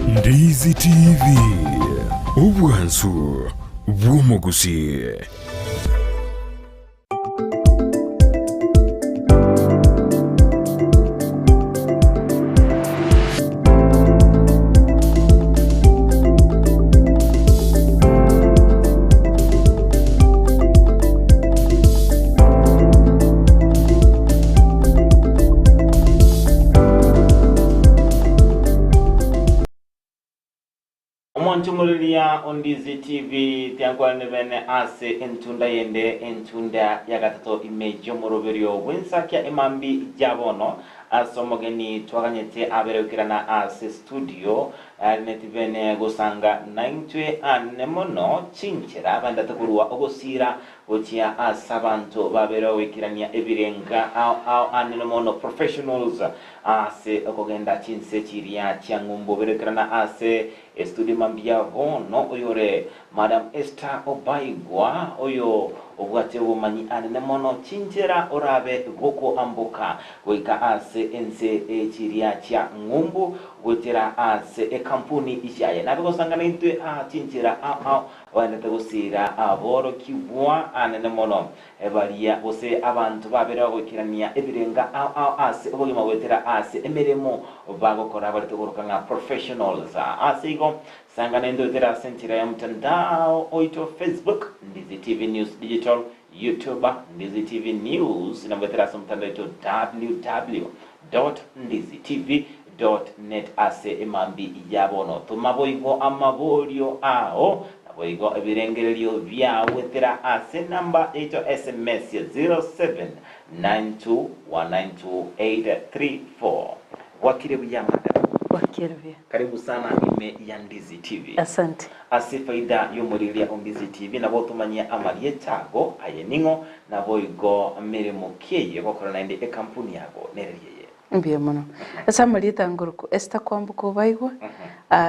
Ndizi TV ubwansu bw'omugusi. Omonchumulilia on Ndizi TV tiangwane bene ase entunda yende entunda yagatato imejo moroberio wensakia emambi jabono asomogeni twaganyete aberekirana ase studio netibene gosanga naintwe anemono chinchera bandatakurwa ogosira otia asabanto baberewekirania ebirenga au anemono professionals ase okogenda chinse chiria chiangumbo berekirana ase studio mambia vono oyore Madam Esther Obaigwa oyo obwate bumanyi anemono chinchera orabe goko amboka goika ase ense chiria cha ngumbu gotera ase kampuni ijaye nabego sangana intwe chinchera wandete gusira aboro kibwa anemono ebaria ose abantu babera gokirania ebirenga ase obogima gotera ase emeremo bagokora bari tugoroka nka professionals ase igo sangana ndotera sentira ya mtandao oito Facebook Ndizi TV News Digital, YouTube Ndizi TV News na mtandao mtandao www.ndizitv.net ase emambi ijabono tumaboigo amabolio ao naboigo ebirengerelio byawe tera ase namba 8 SMS ya 0792192834 wakire buyama wakirwe. Karibu sana ime ya Ndizi TV. Asante. Ase faida yomurilia Ndizi TV na botumanya amaliye tago ayeningo na boigo mirimo kiye gokora na indi kampuni yago nereriye. Mbiye muno. Asa maliye tanguruko esta kwambuko baigwa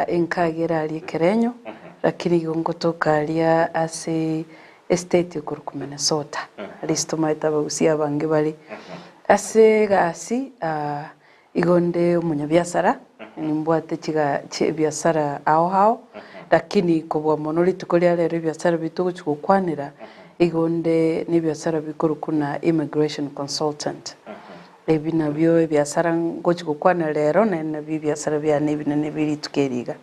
enkagera ali kerenyo lakini gongotokalia ase estate kuruku Minnesota. Listo maita bagusia bange bali ase gasi igonde umunyabiasara nimbwate chiga biasara hao lakini kubwa monoli tukolia lero biasara bitugo chukwanira igonde ni biasara bikuru kuna immigration consultant ebi nabyo biasara ngochukwana lero na biasara bya nebine biri tukeriga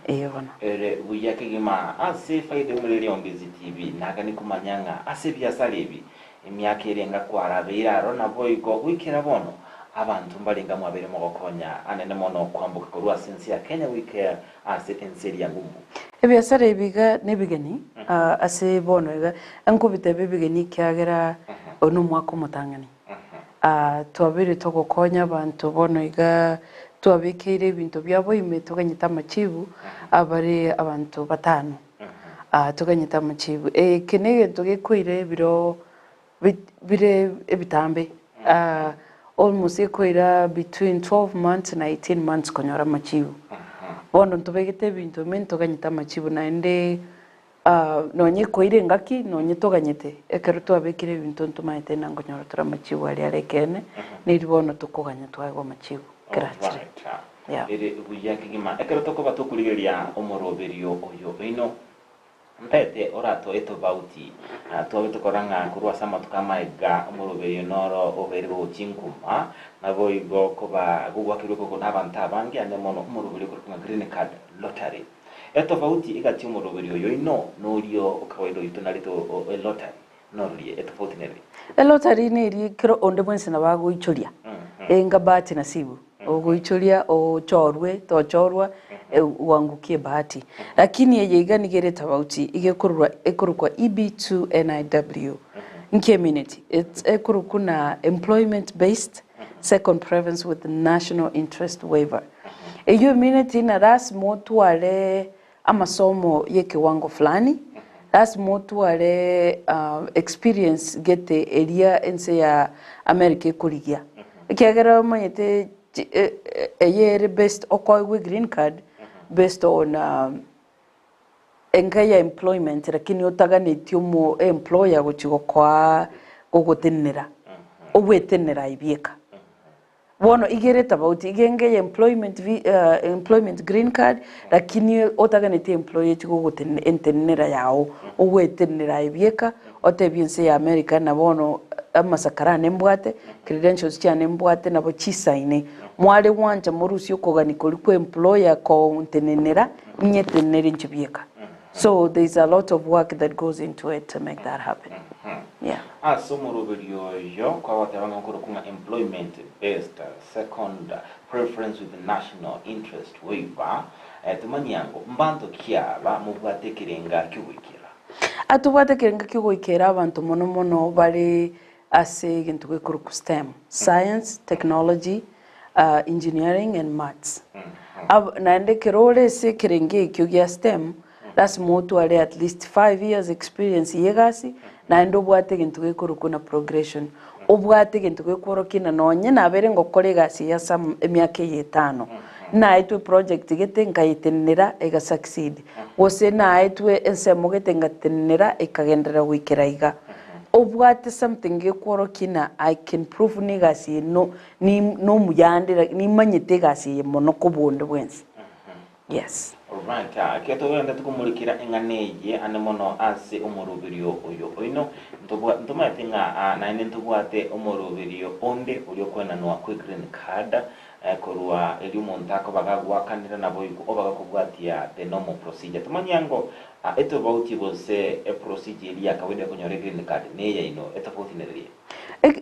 bana ere buyake gima ase faide mulili on Ndizi TV nagani kumanyanga ase biasara ebi emyaka irenga kwarabira ro naboigo wikira bono abantu mbalinga mwabere mugokonya anene mono kwambuka kurwa sensi ya Kenya wike ase enseri ya ngumbu ebiasara ebiga nebigeni ase bono ega ankubite bibigeni kyagera onu mwako mutangani twabire togokonya abantu bono ega twabikire ibintu byabo ime tuganyita machibu abare abantu batano tuganyita machibu kinege tugikwire biro bire ebitambe almost equator between 12 months na 18 months konyora machibu bono tubegete bintu mento ganyita machibu na ende nonye koire ngaki nonye toganyete ekero twabekire bintu ntumaite na ngonyora tura machibu ali arekene ni ribono tukoganya twago machibu grazie ere buyake gima ekero tokoba tukuligeria omoroberio oyo ino mpete orato eto bauti tuwabe tukoranga kurwa sama tukamaiga omoroberio noro oberiro chinkuma nabo igo koba gugwa kiruko kuna abantu abangi anemono omoroberio kurwa green card lottery eto bauti igati omoroberio yo ino norio okawairo itonalito lottery norie eto bauti neri lottery neri kiro onde mwense na bago ichoria enga bahati nasibu ogoichoria o chorwe to chorwa uangukie bahati lakini yeye nigere tabauti ekurukwa EB2 NIW community it's ekurukuna employment based second preference with the national interest waiver eyo minute na rasmo tuale amasomo yekiwango fulani rasmo tuale experience gete area ense ya America kurigia kiagera manyete a year based okoi green card based on engaya employment lakini otaganitio mo employer guchigo kwa gugutenera ogwetenera ibieka bono igereta about igenge employment green card lakini otaganete employee chiko gotenera yao ogwetenera ibieka otebiense ya America na bono amasakara nembwate credentials cia nembwate nabo chisaine mwale wanja morusi okogani koli ku employer ko tenenera nyetenere nchibieka. So there's a lot of work that goes into it to make that happen. Yeah. Asomoroberio yo kwa watabanga kunga employment based second preference with the national interest waiver tumanyango mbanto kiaba mubwate kirenga kyugwikira. Atubwate kirenga kyugwikira abantu mono bali ase gintu gwikuru ku STEM, science, technology, engineering and maths. Naende kirole se kirenge kyugya STEM that's motu ale at least 5 years experience yegasi na ndo bwate gintu gekuru kuna progression obwate gintu gekuru kina nonye na bere ngokore gasi ya sam emyaka 5 na etwe project gete nkayitenera ega succeed wose na etwe ensemo gete ngatenera ekagendera wikiraiga obwate something gekuru kina I can prove ni gasi no muyandira ni manyete gasi mono kubondo bwensi. Yes. Alright, keto wenda tukumulikira enganeje anemono ase umurubirio oyo oino ntuma tinga na ine ntubwate umurubirio onde ulio kwena no ku green card korwa eli montako bagagwakanira nabo obaga kubwatia the normal procedure tumanyango eto bauti bose a procedure ya kawede kunyore green card ne ya ino eto bauti nererie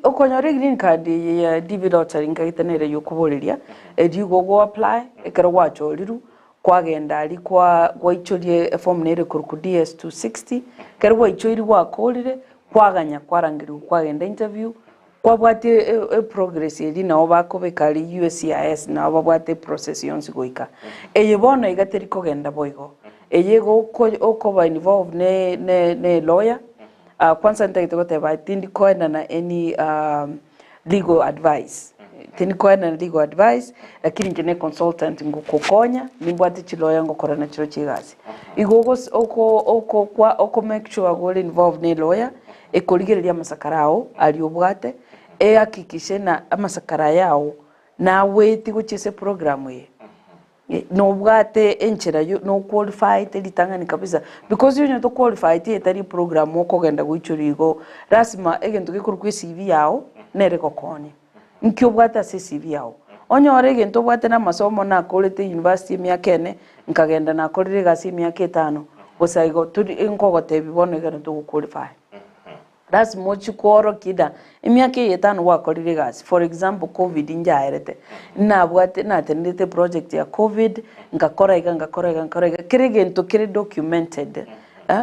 okonyore green card ya David Otaringa itenere yokuboreria edigo go apply ekero wacho liru kwagenda ali kwa ichorie form nere ku DS 260 kerwa ichori wakolire kwaganya kwarangiru kwagenda interview kwabwate progress eri na obakobekali USCIS na obabwate process yonsi goika eyebona igateri kogenda boigo eyego okoba involved ne lawyer kwanza ntaitote ba tindi koenda na any legal advice tini kwenda legal advice lakini njene consultant ngukokonya nimbwate chiloya ngokora na chiro chigazi igogos oko make sure go involved ne lawyer ekoligereria masakarao aliobwate hakikishe na amasakara yao na weti guchise program ye no bwate enchera yo no qualified litangani kabisa because you to qualified etari program okogenda guichurigo rasma egento gikuru ku CV yao nere kokonye nkyo bwata CV yao onyore gento bwate na masomo na kolete university myakene nkagenda na kolire gasi myaka 5 osaigo turi enkogote bibono gano to qualify. That's much kworo kida imyaka 5 wakolire gasi for example covid injaerete na bwate na tendete project ya covid ngakora kirigento kiri documented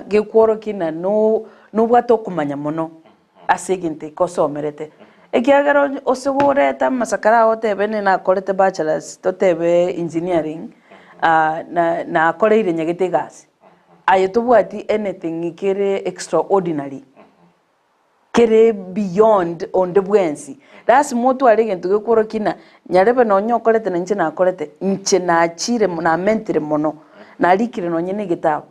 ge kworo kina no bwato kumanya mono asegente kosomerete ekiagero osugureta masakara otebene na kolete bachelors totebe engineering na akoreire nyagete gasi ayetubwati anything ikere extraordinary kere beyond on the bwensi that's motu alegento gekoro kina nyarebe no nyokolete na nche na akolete nche na achire na mentire mono na likire no nyene gitabu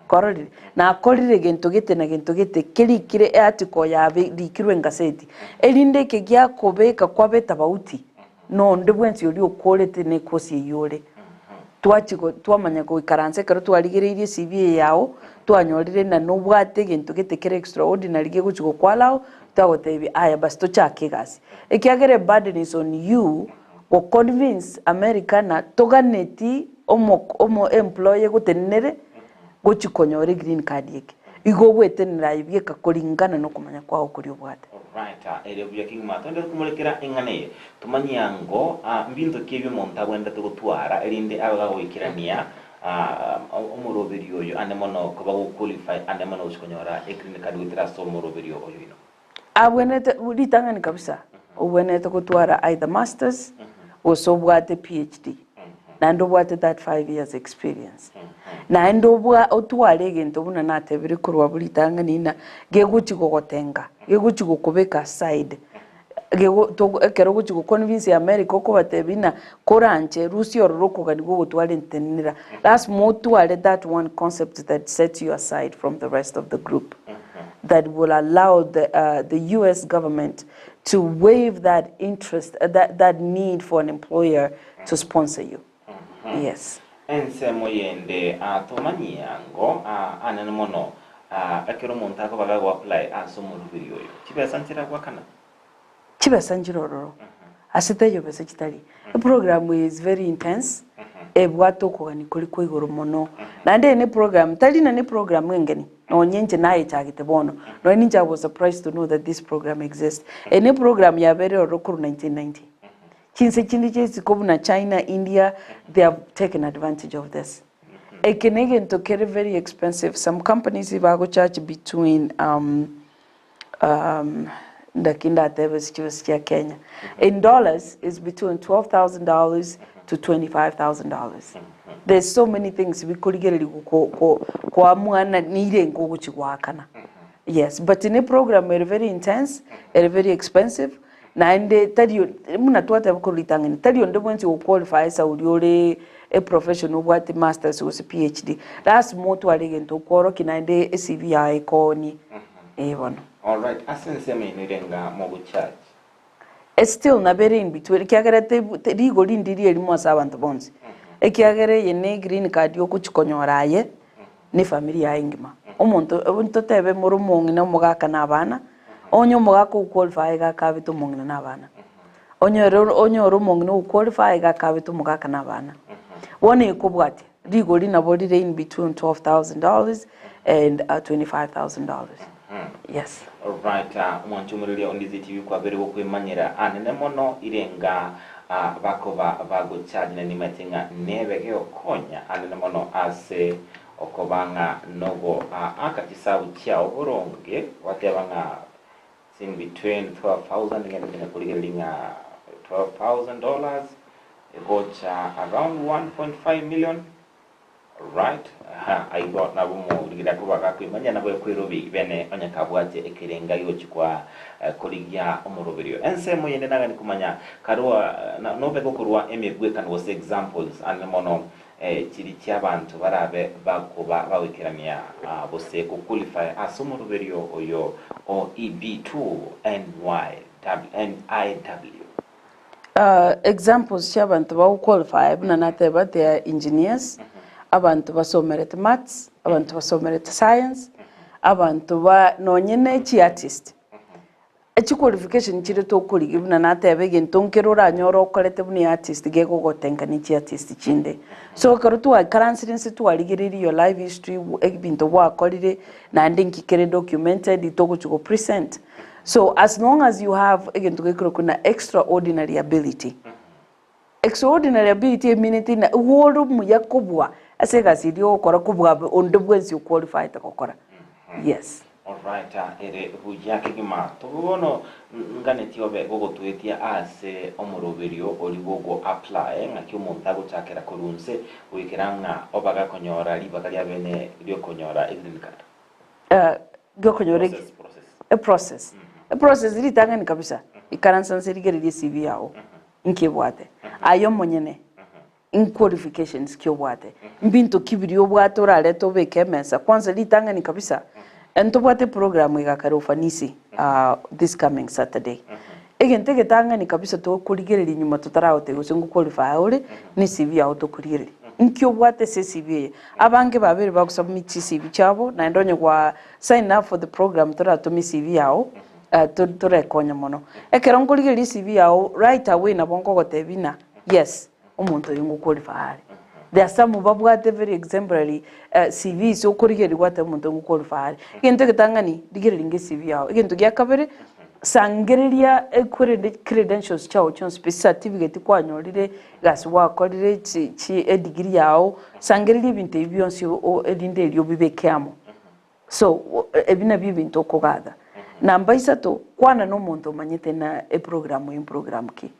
korori na akorire gento gete kirikire article ya likirwe ngaseti elinde ke gya kobeka kwabeta bauti no ndebwensi oli okolete ne kosi yore twachiko twamanya ko ikaranse karo twaligereire CV yao twanyorire na no bwate gento gete kere extraordinary ge guchiko kwalao tagotebi aya basi to chake gasi ekiagere burden is on you go convince America na toganeti omo employee gutenere guchikonyore green card yake igo gwetenera ibieka kuringana no kumanya kwao kuri obwate. Right, elebya king matonde kumulekera engane tumanyango mbinto kebyo monta wenda tugutwara elinde abaga wikirania umuroberio yo ane mono kuba qualify ane mono usikonyora green card witira so umuroberio oyo ino abwenete ulitangani kabisa ubwenete kutwara either masters or so bwate PhD na ndo bwate that 5 years experience na ndo bwa otware gento buna natebiri kurwa bulitangani na geguchiko gotenga geguchiko kubeka side gego to ekero guchiko convince America ko batebina koranche Russia roko gani go gutware ntenira that's more to that one concept that sets you aside from the rest of the group that will allow the US government to waive that interest, that need for an employer to sponsor you. Yes. Ensemo yende atomanyia ngo anene mono akero muntu akobaga go apply asomuru video yo chibesanchira kwa kana chibesanchira ororo asiteyo bese chitali. The program is very intense. Ebwato ko ni kuri ko igoro mono nande ne program tali na ne program ngeni no nyenje naye chagite bono no ninja was surprised to know that this program exists. Any program ya very orokuru 1990 chinse chindi chesi na China, India, they have taken advantage of this. Again, to carry very expensive. Some companies ibago charge between the kinda Kenya. In dollars is between $12,000 to $25,000. There's so many things we could get yes, but in a program it's very intense, it's very expensive. Na ende tadi muna tuata bukulitangani tadi onde mwenzi qualify sa uliore a professional what masters or PhD. That's more to aligento koro kinaende CVI koni evono. All right, asense me nirenga mogu charge. It's still na very in between. Kiagere te rigo lindiri elimo asabantu bonzi. Ekiagere yene green card yo kuchikonyoraye ni familia ingima. Omuntu tebe murumongi na mugaka nabana. Onyo mogako qualify ga kabitu mongina nabana. Onyo rumongi no qualify ga kabitu mugaka nabana. One ekubwati rigo lina body in between $12,000 and $25,000. Yes. All right, mwanchumurilia Ondizi TV kwa beri wokwe manyera anene mono irenga bakoba bago charge na nimatinga nebe konya anene mono ase okobanga nogo akachisabu chia oboronge watebanga in between 12,000 and kuligelinga $12,000 gocha around 1.5 million. Right, I got na bumo ligida kubaga kwimanya na boye kwirobi bene onyakabwate ekirenga yochikwa koligia omoroberio ensemo yende naga nikumanya karwa no bego kurwa emegwe kan was examples and mono chiri cyabantu barabe bakuba bawikiramya bose ku qualify asomoroberio oyo OEB2 NIW. Examples cyabantu ba qualify bunanate ba they are engineers. Abantu basomerete maths, abantu basomerete science, abantu ba nonyene chi artist. Echi qualification chire to kuri gibuna natebe gentonkero ranyoro okorete buni artist gego gotenka ni chi artist chinde. So karutu wa currency tu aligiriri your life history ebinto wa kolire na ndinki kere documented itoko chuko present. So as long as you have again to gekro kuna extraordinary ability. Extraordinary ability meaning na wolu mu yakobwa asega sidio okora kubwa onde bwensi qualified akokora. Yes. All right, ere hujake gima tobono ngane tiobe gogo tuetia ase omoroberio oligogo apply ngaki umuntu aguchakera kurunse wikiranga obaga konyora libakalia bene lyo konyora green card. Go konyora a process. A process litanga ni kabisa. Ikaransa serigeri CV yao. Nkebwate. Ayo monyene. In qualifications kiobwate. Mbinto kibiri obwate orale to bekemesa. Kwanza litanga ni kabisa. Entobwate program igakare ufanisi this coming Saturday. Egente getanga ni kabisa to kuligeri nyuma tutaraote gusengu qualify ore ni CV auto kuligeri. Nkiobwate se CV. Abange babiri bakusubmit CV chabo na ndonye kwa sign up for the program torato mi CV yao. To rekonya mono. Ekero nkuligeri CV yao right away na bongo gotebina. Yes. Umuntu yungu qualify. There are some babwate very exemplary CV so kurigeri gwate umuntu yungu qualify. Igento getangani digeri linge CV yao. Igento gya kabere sangereria credentials chao chon certificate kwa nyorire gas wa korire chi degree yao sangereria binte byonsi o edinde elyo bibekamo. So ebina bibinto kogada. Namba isato kwana no muntu manyete na program in program ki.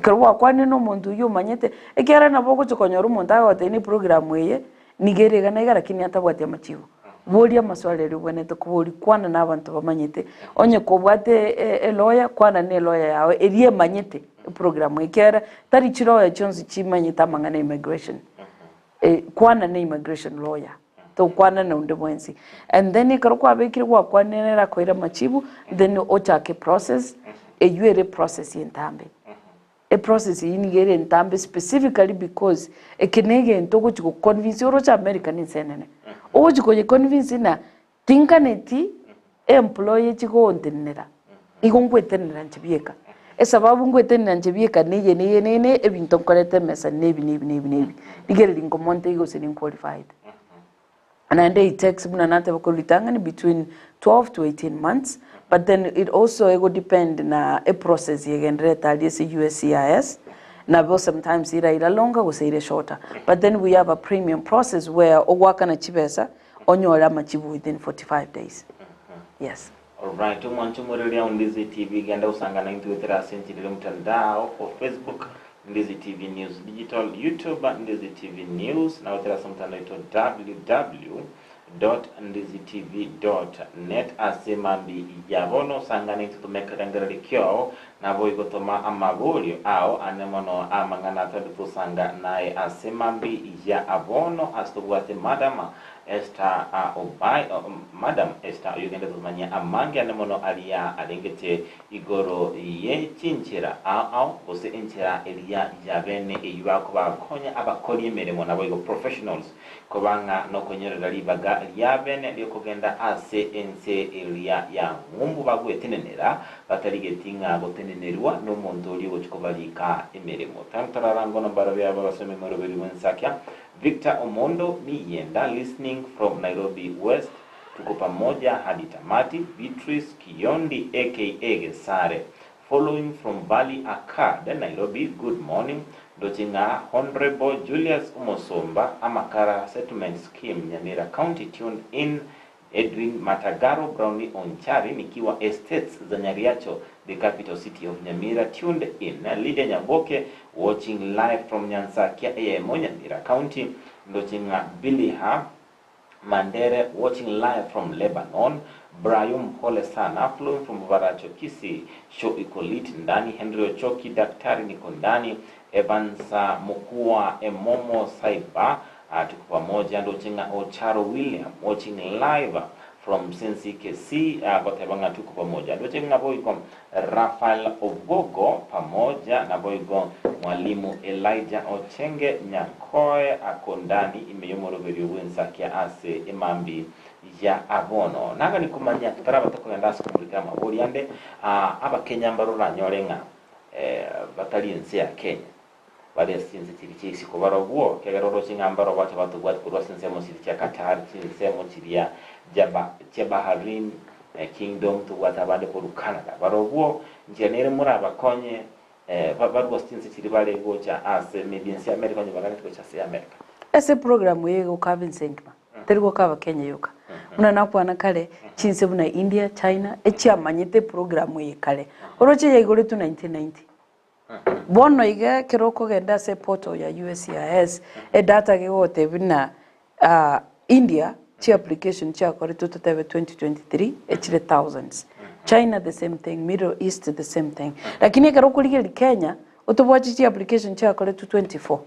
Kerwa kwani no muntu yo manyete ekera na boko chokonyora umuntu agote ni program ye nigerega na igara kini atabwate amachivo boria maswali rubone to kubori kwana nabantu bamanyete onye kobwate lawyer kwana ne lawyer yawe erie manyete program ekera tari chiro ya chonzi chimanyita mangana immigration kwana ne immigration lawyer to kwana na unde mwensi and then ikarokwa bekiri kwa kwana nera koira machivu then ochake process eyuere process yentambe a process inigere ntambe specifically because ekenege ntoko chiko convince oro cha America ni senene o chiko ye convince na tinkaneti employee chiko ontenera igongwetenera nchibieka sababu ngwetenera nchibieka neye ebinto nkorete mesa nebi digere lingomonte igo senin qualified. And it takes between 12 to 18 months, but then it also depend na a process again USCIS. Now sometimes ira longer or ira shorter. But then we have a premium process where owaka na chibesa onyola machibu within 45 days. Yes. Alright, tumwanchumurelia Ndizi TV genda usangana intuwetera sentile mtandao for Facebook Ndizi TV News Digital, YouTube Ndizi TV News, na wetera mtandao ito www.ndizitv.net asemambi yabono sangana itutumeka kangerali kyo na boigo toma amabulio au anemono amangana tadutu sanga nae asemambi ya abono astubuate madama Esther Madam Esther yugenda tumanya amangi anemono alia alengete igoro ye chinchira au bose enchira elia yabene eyuba kuba konya abakoli emeremo nabo igo professionals kobanga no konyera libaga yabene lyokugenda ase ense elia ya ngumbu bagwetenenera bataligetinga gotenenerwa no muntu oli gochikobalika emeremo tantararango nambara byabo basome moro beli wensakya Victor Omondo ni yenda listening from Nairobi West tuko pamoja hadi tamati. Beatrice Kiyondi aka Gesare following from Bali Akad Nairobi, good morning. Dochinga Honorable Julius Umosomba Amakara Settlement Scheme Nyamira County tuned in. Edwin Matagaro Brownie Onchari nikiwa Estates za Nyariacho, the capital city of Nyamira, tuned in. Lydia Nyaboke watching live from Nyansakia Nyamira County. Ndochinga Billy Ha Mandere watching live from Lebanon. Brian Pole Sana flowing from Baracho Kisi. Show ikolit ndani. Henry Ochoki Daktari Nikondani. Evansa Mukua Emomo Saiba tuko pamoja. Ndochinga Ocharo William watching live from Sensi KC Gotebanga tuko pamoja. Ndochinga boyko Rafael Ogogo pamoja na boyko Mwalimu Elijah Ochenge Nyakoe akondani imeyomoro beri wensakia ase imambi ya abono naga nikumanya tutaraba tukugenda sikumulika maburi ande aba Kenya mbarura nyorenga batali ense ya Kenya bali sinzi tirichisi ko barogwo kegeroro chingambaro bacha batugwat kurwa sinse mo siricha Qatar sinse mo siria Baharin Kingdom tugwata bande ko Canada barogwo njenere muraba konye barwa sinse chiribale gocha ase mediensi America nyabagani gocha se America ese program yego kavinsenkma tergo kava Kenya yoka muna nakwana kale chinse buna India China echiamanyite program ye kale oroche yegore tu 1990 bono iga kiroko genda se poto ya USCIS data gegote bina India chi application chi akore to 2023 echire thousands. China the same thing, Middle East the same thing. Lakini kiroko ligeli Kenya otobochi chi application chi akore to 24.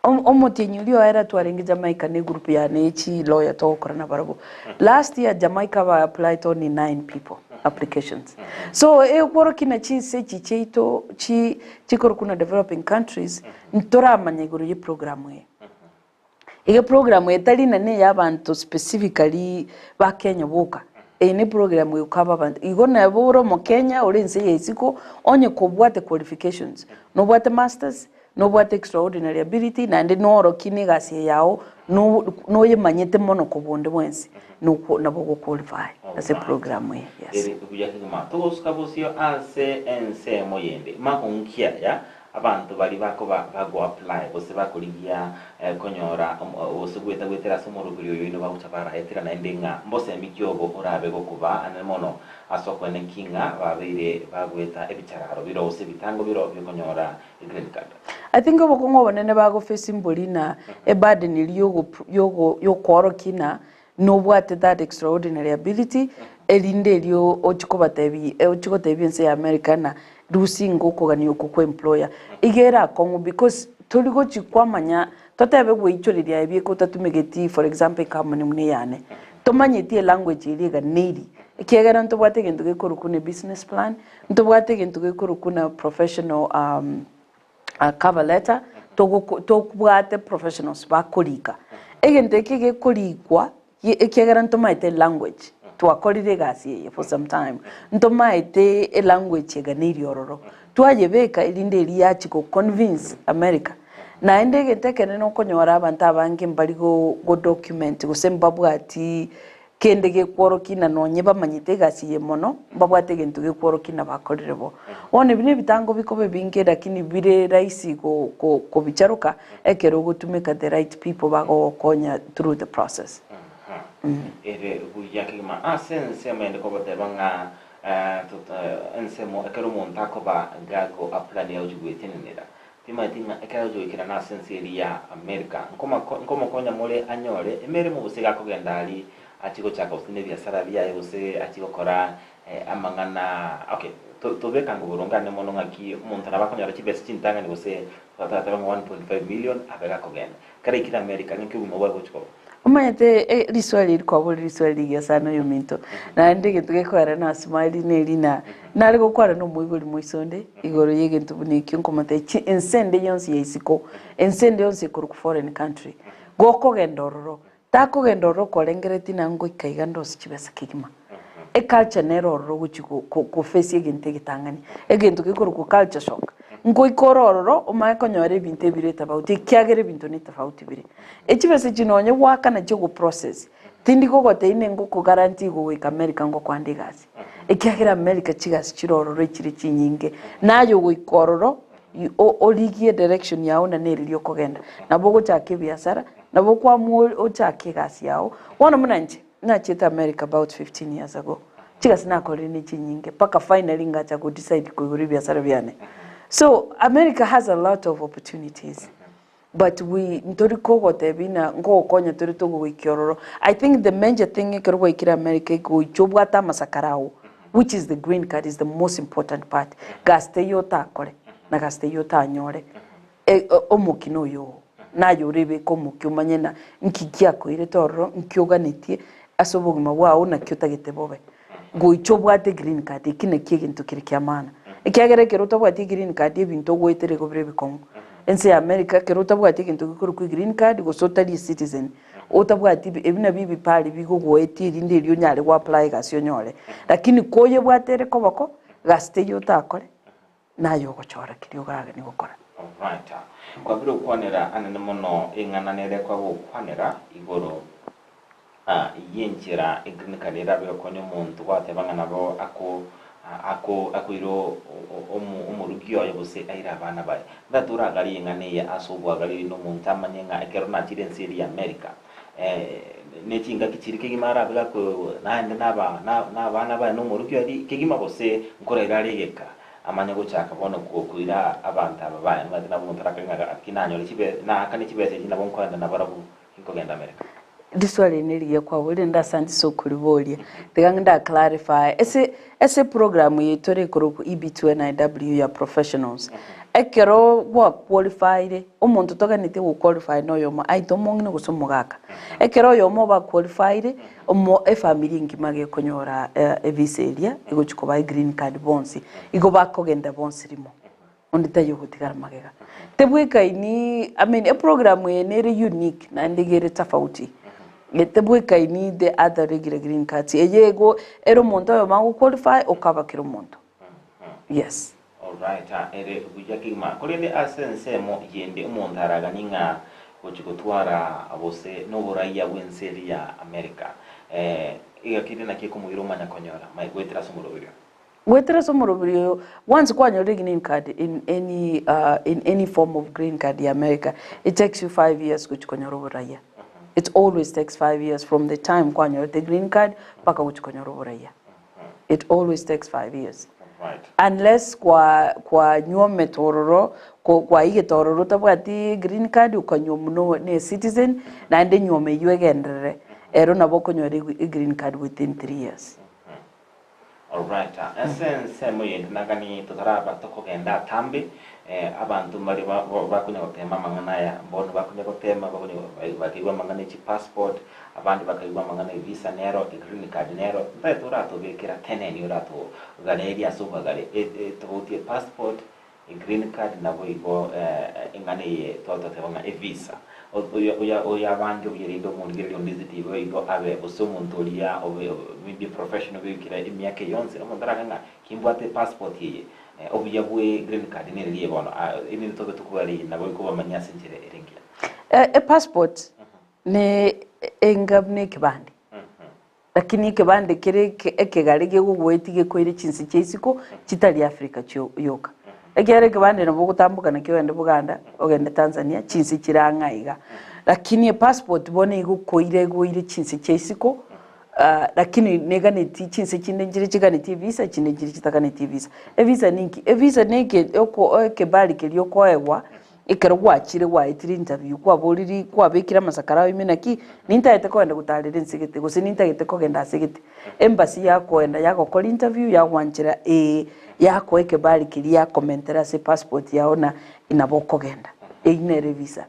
Omotinyulio era tuarengi Jamaica ne group ya nechi lawyer to korana barabo. Last year Jamaica wa applied only 9 people applications. So kworo kina chinse chicheito chikoro kuna developing countries ntora manyegoro ye programu ye. Ige programu etali nane yabantu specifically ba Kenya boka. Ni programu yukaba bantu. Igona yaboro mo Kenya olense yesiko onye kobwate qualifications. No bwate masters no what extraordinary ability na ndi no rokini gasi yao no ye manyete mono kubonde mwensi no nabo qualify as a program we yes kuja kama to skabosio ase ense moyende makunkia ya abantu bali bako bago apply bose bakuligia konyora osugweta gwetera somoruguriyo yino bautabara etira na endenga mbose mikyogo orabe go kuba anemono asoko nenkinga babire bagweta ebitararo biro ose bitango biro byokonyora green card. I think obokongo banene bago facing bolina e burden yogo kworo kina no what that extraordinary ability elinde lyo ochikotebi nse Americana rusingo kogani okoko employer igera kongo because toligo chikwamanya totebe gwichoriria ebieko tatumegeti for example kama ni mune yane tomanyeti language iliga neri kiagera ntubwate gintu gikuru kuna business plan ntubwate gintu gikuru kuna professional cover letter tubwate professionals bakurika egente kige kurikwa kiagera ntumaite language twakorire gasi for some time ntumaite language eganiri ororo twayebeka irinde iriachi ko convince America na ende getekene no konyora abantu abange mbari go document gusemba bwati kende gekworo kina nonye bamanyite gasi ye mono babwate gintu gekworo kina bakorirebo one bine bitango bikobe binge lakini bire raisi ko bicharuka ekero gutumika the right people bago konya through the process ere buyakima asense mende ko batebanga ensemo ekero monta ko ba gago apply ya ujugwetinira timatinga ekero joikira na sense ya America nkoma konya mole anyore emere mu busiga ko gendali achiko chaka usine biashara bya yose achiko kora amangana okay to beka ngo burungane mono ngaki umuntu nabakonyara kibese cintanga ni gose batata 1.5 million abega ko genda kare ikira America nki umu bwa gochiko umayete riswali kwa buri riswali ya sana yo minto na ndege tugekwara na smile nelina nari gokwara no muigori muisonde igoro yege ntubuni kyonkomate ensende yonsi yisiko ensende yonsi ku foreign country goko gendororo tako gendororo kolengereti nango ikaiga ndosi kibesa kigima e culture neroro guchiko ku face yegente gitangani egento gikoro ku culture shock ngo ikororo umakonyore binte bireta bauti kyagere bintu ni tofauti bire ekibese kinonye wakana cyo go process tindi ko gote ine ngo ku guarantee go wika America ngo kwandigasi ekyagera America kigasi kirororo ekiri kinyinge nayo go ikororo oligie direction yawo na nerilyo kogenda nabo gochake biasara nabo kwa mu ochake gasi yawo wana munanje na cheta America about 15 years ago kigasi na kolini kinyinge paka finally ngacha go decide ko guri biasara byane. So America has a lot of opportunities, but we ntori kogo tebina ngo konya tori togo wikiororo. I think the major thing ikorwa ikira America go chobwata masakarao, which is the green card, is the most important part. Gaste yota kore na gaste yota nyore omukino yo na yorebe ko mukyumanye na nkikia ko ire tororo nkyoganitie asobogima wao na kyotagete bobe go chobwate green card ikine kigintu kirikya ekiagere keruta bwati green card ebintu gwetere go brebe kongo ense America keruta bwati kintu gikuru ku green card go totally citizen otabwati ebina bibi pali bigo gweti rinde ryo nyale gwa apply gasyo nyole lakini koye bwatere ko bako gaste yotakore nayo go chora kiryo gaga ni gukora right kwa biro kwanera anene mono ingana nere kwa go kwanera igoro yenjira green card erabe konyo muntu gwatebanga nabo akuiro omurugyo yobose aira abana baye ndatura gali ngane ya asobwa gali no muntu amanyenga ekero na tirensi ya America netinga kichiri kigimara bega ko nande n'abana baye no murugyo ari kigima bose nkora iraregeka amanya guchaka bona kuira abantu ababaye ngati nabo ntarakenga akinanyo likibe na kane kibese kinabo nkwanda nabarabu ikogenda America. This one neriye kwa wele ndasandi sokuribolia teganga clarify ese program yitore ko EB2NIW ya professionals ekero wa qualified umuntu toganite wo qualified no yomo aitomongine gusomugaka ekero yomo ba qualified omo family ngimage konyora visa area igochiko ba green card bonsi igo bakogenda bonsi rimo ondita yogutigara magega tebweka ini I mean a program yenere unique na ndigere tofauti yetebweka ini the other regular green cards eyego ero monto yo mangu qualify okaba kiro monto. Yes. All right, ere bujakima kolende asense mo yende umuntu araganisha kuchikutwara abose no buraya wenseri ya America igakiri nakiko mubiro manya konyora mai gwetera somurobiro wetera somurobiro once kwanyore green card in any form of green card in America it takes you 5 years kuchikonyora buraya. It always takes 5 years from the time kwanyore the green card paka kuchikonyora buraya. It always takes 5 years. Right. Unless kwa nyome tororo kwa ige tororo tabwati green card ukanyomuno ne citizen na ande nyome yuegendere ero nabo konyore green card within 3 years. All right. Essence mo yenda nagani tutaraba tokogenda tambe abantu bari bakunya gutema amangana ya mbona bakunya gutema bakigwa amangana iki passport abandi bakigwa amangana visa nero green card nero ndaito rato bekera teneni rato galeri asuba gale tubutie passport green card nabo igo ingane ye toto tebanga visa oya bandi ubirido mu ngiri ondizitive igo abe usumuntulia maybe professional bikira imyaka yonse no ndaranga kimbwate passport ye obuyabwe green card ne liye bono ini toto tukwali nabo iko bamanyase njire erengira passport ne engabne kibande lakini kibande kire ekegari gegugwetige koire chinsi cheisiko kitali Africa cyo yoka egere kibande no bugutambuka na kiwende Buganda ogende Tanzania chinsi kirangaiga lakini passport bone igukoire guire chinsi cheisiko lakini negane chinsi kinenjire chigane visa kinenjire chitakane visa visa ninki oko kebali kelyo koewa ikero gwachire wa itiri interview kwa boliri kwa bekira masakara imenaki nintaete kwenda gutarira nsigete gose nintaete kogenda sigete embassy yako enda yako call interview ya wanchira yako ekebali kilia commentera se passport yaona inaboko genda inere visa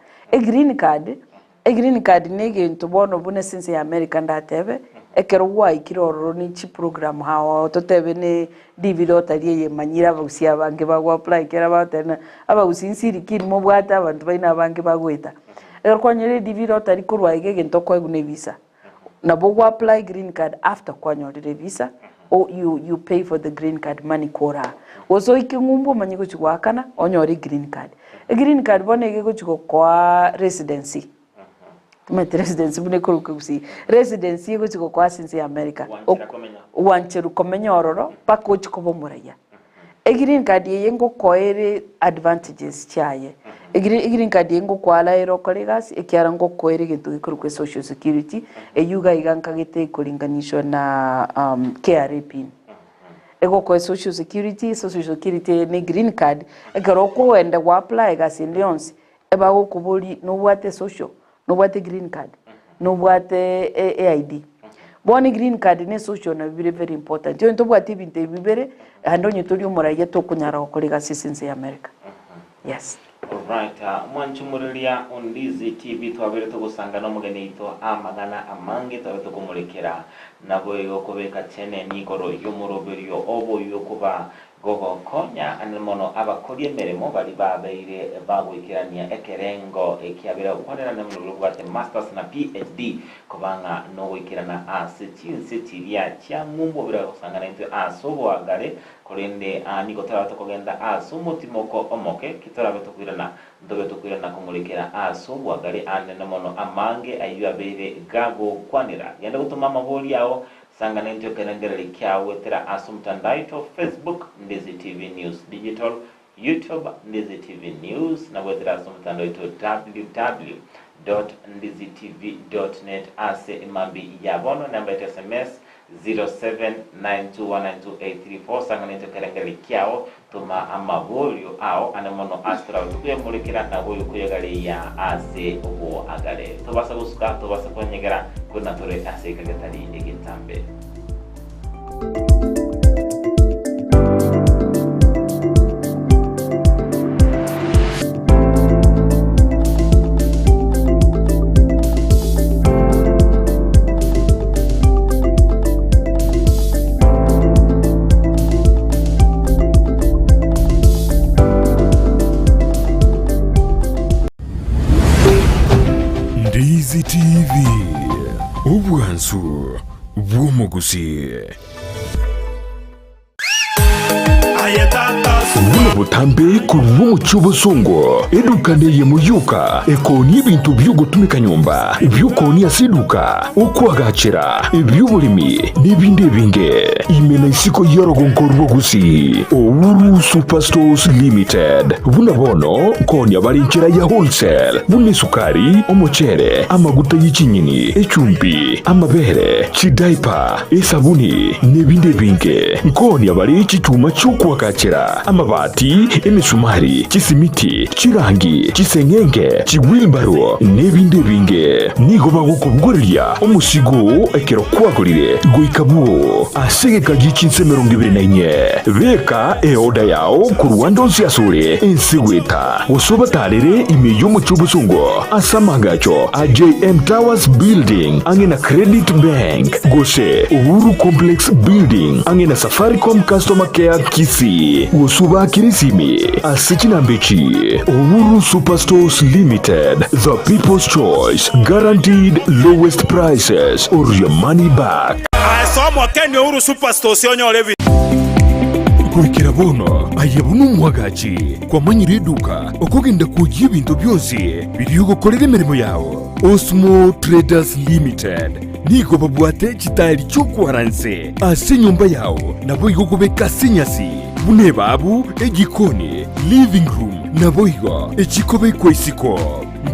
green card nege ntubono bune since ya America ndatebe ekero wa ikiroro ni chi program hawo totebe ne divido tariye ye manyira bagusia bange bagwa apply kera batena abagusinsiri kiri mu bwata abantu baina bange bagweta ekero kwanyere divido tari kurwa igege ntoko egune visa na bogwa apply green card after kwanyore visa or you pay for the green card money kora ozo ikingumbo manyiko chigwakana onyore green card bone igego chigo kwa residency residency bune kurukusi residency yego chiko kwa since America wancheru komenya ororo pako chikobo muraya green card yengo koere advantages chaye green card yengo kwala ero kolegas ekyara ngo koere gintu gikuruke social security eyuga iganka gite kulinganisho na KRA pin ego ko social security ni green card egero ko wenda wa apply gas in Leons eba go kubuli no wate social no wate green card no wate AID boni green card ne social na very important yo ntobu ati binte bibere hando nyitoli umuraye to kunyara okolega since America yes alright mwanchumurulia Ondizi TV twabere to gusanga no mugene ito amagana amange tawe to kumurekera nabo yo kobeka chene ni goro yumuroberio obo yo kuba gogo konya animono abakori emeremo bali babeire bagwikirania ekerengo ekiabira ukonera na mulugu bate masters na PhD kubanga no wikirana asitiria cha mumbo bira gusangana into asobo agare korende niko tarato kogenda asumutimoko omoke kitora betokwirana ndobe tokwirana kumurekera asobo agare anenomono amange ayuabere gago kwanira yenda gutuma maboli yao sangana into kerengere kyawe tera asumtandaito Facebook Ndizi TV News Digital YouTube Ndizi TV News na wetera asumtandaito www.ndizitv.net ase imambi yabono namba ya SMS 0792192834 sangana into kerengere kyao tuma amabolyo ao anamono astra tukuye mulikira na boyo kuyegale ya ase obo agale tobasa gusuka tobasa konyegera kuna tore ase kagatari egitambe Ndizi TV obwansu bw'omugusi Ubuna butambe kurumu cy'ubusongo edukane yemuyuka ekoni ibintu by'ugutumika nyumba ibyukoni asiduka ukwagacira iby'uburimi n'ibindi binge imena isiko yorogonkorwa gusi Owuru Superstores Limited buna bono koni abarinkira ya wholesale bune sukari omuchere amaguta y'ikinyini ecumbi amabere chidaipa esabuni n'ibindi binge koni abari iki cyuma cy'ukwa kwagachira amabati emisumari chisimiti chirangi chisengenge chiwilbaro n'ebindi binge nigo bagukubugurira umusigo ekero kwagurire goikabuo asegeka gichinse 24 beka eoda yao ku Rwanda osiasure ensigweta usobatarire imiyo muchubusungo asamagacho AJM Towers Building angena Credit Bank gose Uhuru Complex Building angena Safaricom Customer Care Kisi usuba kirisimi asichinambechi Uhuru Superstores Limited, the people's choice, guaranteed lowest prices or your money back. Asomwa Kenya Uhuru Superstores yonyolevi kurikira bono ayabunu mwagachi kwa manyiri duka okogenda kujya ibintu byose biriyo gukorera imirimo yawo. Osmo Traders Limited niko babwate kitali cyo kwaranse ase nyumba yawo nabo igokubeka sinyasi bune babu egikoni living room nabo igo ekikobe kwesiko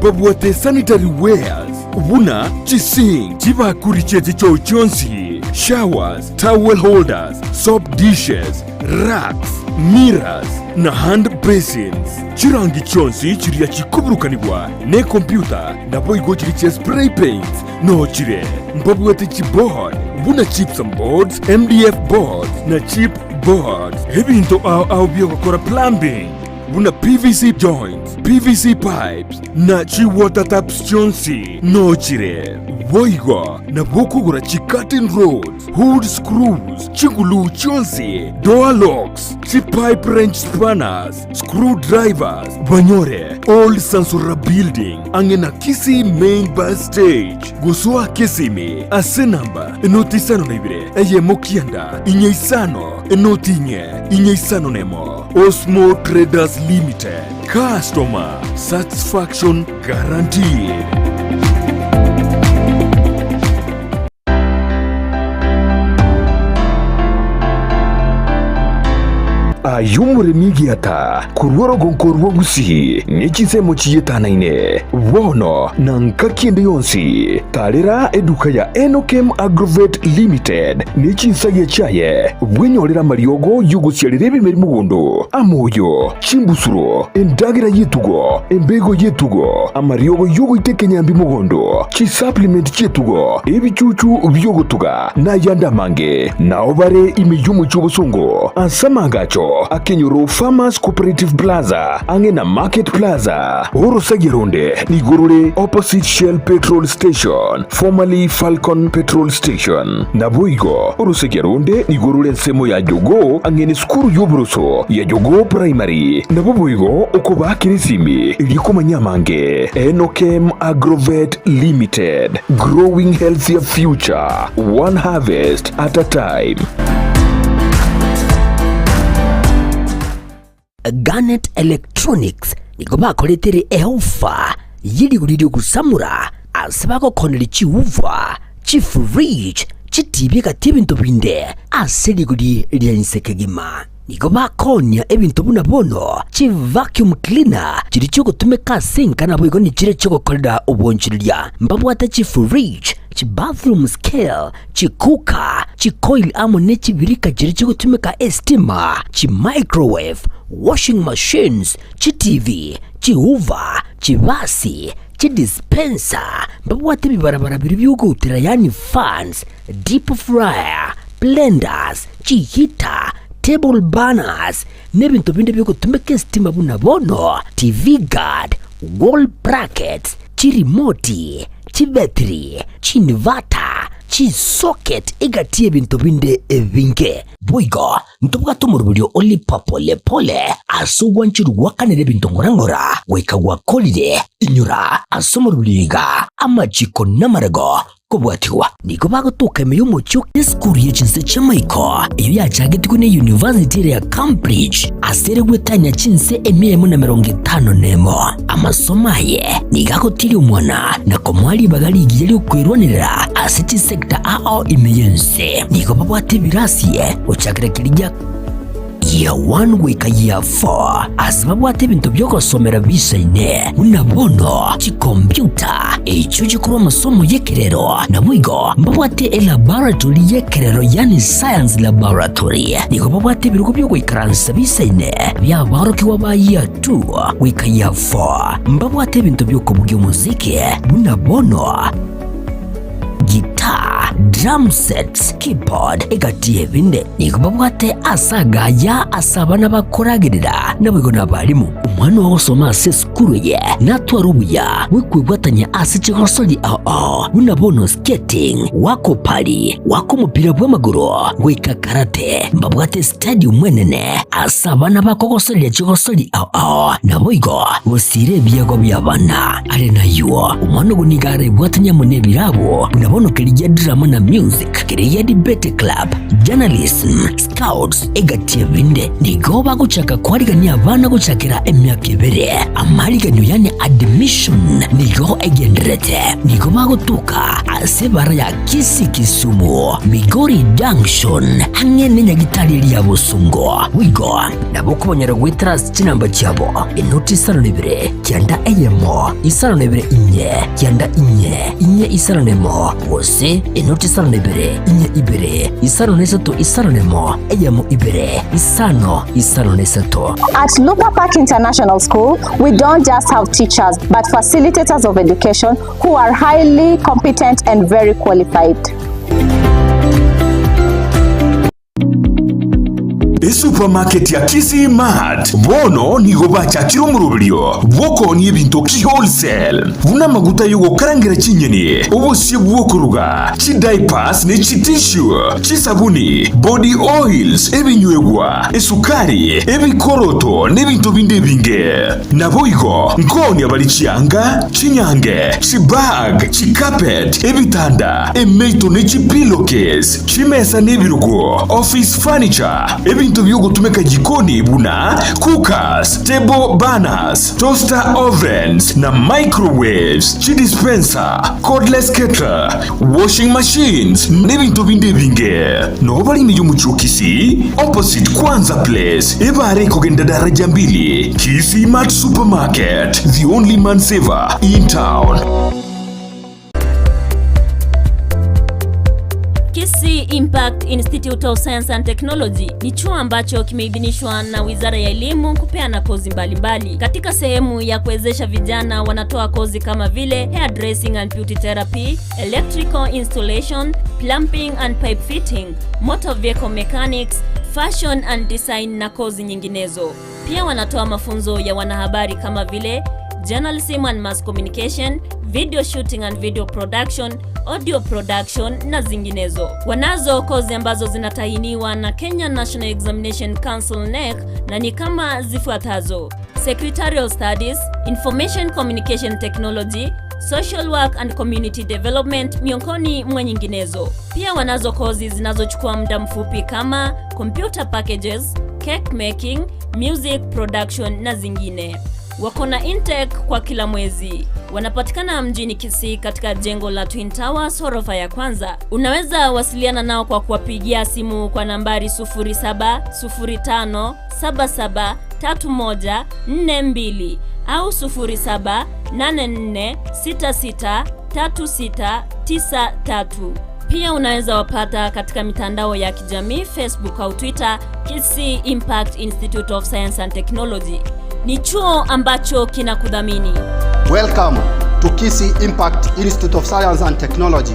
babwate sanitary wares buna chising chibakuri chete cyo cyonsi showers, towel holders, soap dishes, racks, mirrors na hand basins. Chirangi chonsi chiriya chikuburukanibwa ne computer nabo igo chiri spray paints no chire mbabwate chipboard buna chips and boards, MDF boards na chip boards ebinto au byokora plumbing buna PVC joints, PVC pipes na chi water taps chonsi no chire boigo na bokugura chi curtain rods, hood screws, chingulu chonsi, door locks, chi pipe wrench spanners, screwdrivers, banyore old Sansura building angena Kisi main bus stage gusua Kisimi ase namba enotisano naibire eye mokianda inyeisano enotinye inyeisano nemo. Osmo Traders Limited, customer satisfaction guaranteed. Ayumure migiata kurworo gonkorwo gusihi nichisemo chiyetanaine wono nankakiende yonsi talera eduka ya Enokem Agrovet Limited nichinsagia chaye bwenyorera mariogo yugusialire bimeri mugondo amoyo chimbusuro endagira yetugo embego yetugo amariogo yugo itekenyambi mugondo chi supplement chetugo ebichuchu byogotuga na yandamange naobare imiyumu chobosongo asamagacho Akenyoro Farmers Cooperative Plaza angena Market Plaza Orosagironde nigorore opposite Shell Petrol Station formerly Falcon Petrol Station Naboigo Orosagironde nigorore nsemo ya Jogo angene skuru yobroso ya Jogo Primary Naboigo okoba kirisimi iliko manyamange Enokem Agrovet Limited, growing healthier future one harvest at a time. Garnet Electronics niko bakoletere eofa yiri gusamura asabako koneli chiuva chifridge chitibika tibintu binde aseli gudi lyansekegima niko bakonya ebintu buna bono chi vacuum cleaner chiri cyo gutumeka sinka nabo igo ni chire cyo gukorera ubonjirya mbabwata chi fridge chi bathroom scale chi cooker chi coil amone chi birika chiri cyo gutumeka estima chi microwave washing machines chi TV chi hoover chi basi chi dispenser mbabwata bibarabara biri byugutira yani fans deep fryer blenders chi heater table banners nebintu binde byo gutumeka estima buna bono TV guard wall brackets chi remote chi battery chi inverter chi socket igatie bintu binde ebinge boigo ntubuga tumurubyo oli papole pole asugwa nchirugwa kanere bintu ngorangora wekagwa kolide inyura asomurubyiga amachiko namarago kubwatiwa niko bagutuka meyo mucyo eskuriye chinse chamaiko iyo yachagitwe ne University ya Cambridge aseregwe tanya chinse 150 nemo amasomaye nigakotiri umwana na komwali bagali igiyeli kwirwanira asiti sector ao imeyense niko babwate birasiye uchagira kirija year 1 gwika year 4 asibabwate ebintu byogosomera bisaine buna bono chikompyuta echo chikorwa amasomo yekerero na bwigo mbabwate elaboratory yekerero yani science laboratory nigo babwate ebirugo byogwikaransa bisaine byabarokiwa ba year 2 gwika year 4 mbabwate ebintu byokobugya umuziki buna bono guitar, drum sets, keyboard, egatiye binde nigo babwate asagaya asabana bakoragirira nabwigo nabalimu umwana wosoma ase skuru ye natwarubuya wikwibwatanya ase chigosoli buna bono skating wako pali wako mupira bw'amaguru gwika karate mbabwate stadium mwenene asabana bakogosoli chigosoli nabwigo busire byago byabana ale nayo umwana gunigare bwatanya munebirabo bono kiriya drama na music kiriya debate club journalism scouts egatiye binde nigo baguchaka kwarigania abana guchakira emyaka ibere amariganyo yani admission nigo egenderete nigo bagutuka asebara ya Kisumu Migori Junction hamwe n'inyagitari ya Busungo wigo nabo kubonyera gwitras kinamba cyabo inoti isanonebere cyanda eyemo isanonebere inye cyanda inye isanonemo wose inoti isanonebere inye ibere isanonesato isanonemo eyemo ibere isanonesato. At Lupa Park International School, we don't just have teachers but facilitators of education who are highly competent and very qualified. Supermarket ya Kisii Mart bono nigo bachakira umurubiryo bwoko ni ebintu ki wholesale buna maguta yo gukarangira kinyeni ubusi bwokuruga ki diapers ne ki tissue ki sabuni body oils ebinywegwa esukari ebikoroto n'ebintu binde binge naboigo nkoni abali kianga kinyange ki bag ki carpet ebitanda emeito ne ki pillowcase kimesa n'ebirugo office furniture ebintu byogutumeka jikoni buna cookers, table burners, toaster ovens na microwaves, chi dispenser, cordless kettle, washing machines n'ebintu binde binge no bali mi mu Kisii opposite Kwanza Place ebare kugenda daraja mbili Kisii Mart Supermarket, the only man saver in town. Kisii Impact Institute of Science and Technology ni chuo ambacho kimeidhinishwa na Wizara ya Elimu kupeana kozi mbalimbali. Katika sehemu ya kuwezesha vijana wanatoa kozi kama vile hairdressing and beauty therapy, electrical installation, plumbing and pipe fitting, motor vehicle mechanics, fashion and design na kozi nyinginezo. Pia wanatoa mafunzo ya wanahabari kama vile journalism and mass communication, video shooting and video production, audio production na zinginezo. Wanazo kozi ambazo zinatahiniwa na Kenya National Examination Council NEC na ni kama zifuatazo: Secretarial Studies, Information Communication Technology, Social Work and Community Development miongoni mwa nyinginezo. Pia wanazo kozi zinazochukua muda mfupi kama Computer Packages, Cake Making, Music Production na zingine. Wako na intake kwa kila mwezi. Wanapatikana mjini Kisii katika jengo la Twin Towers ghorofa ya kwanza. Unaweza wasiliana nao kwa kuwapigia simu kwa nambari 0705773142 au 0784663693. Pia unaweza wapata katika mitandao ya kijamii Facebook au Twitter Kisii Impact Institute of Science and Technology. Ni chuo ambacho kinakudhamini. Welcome to Kisii Impact Institute of Science and Technology.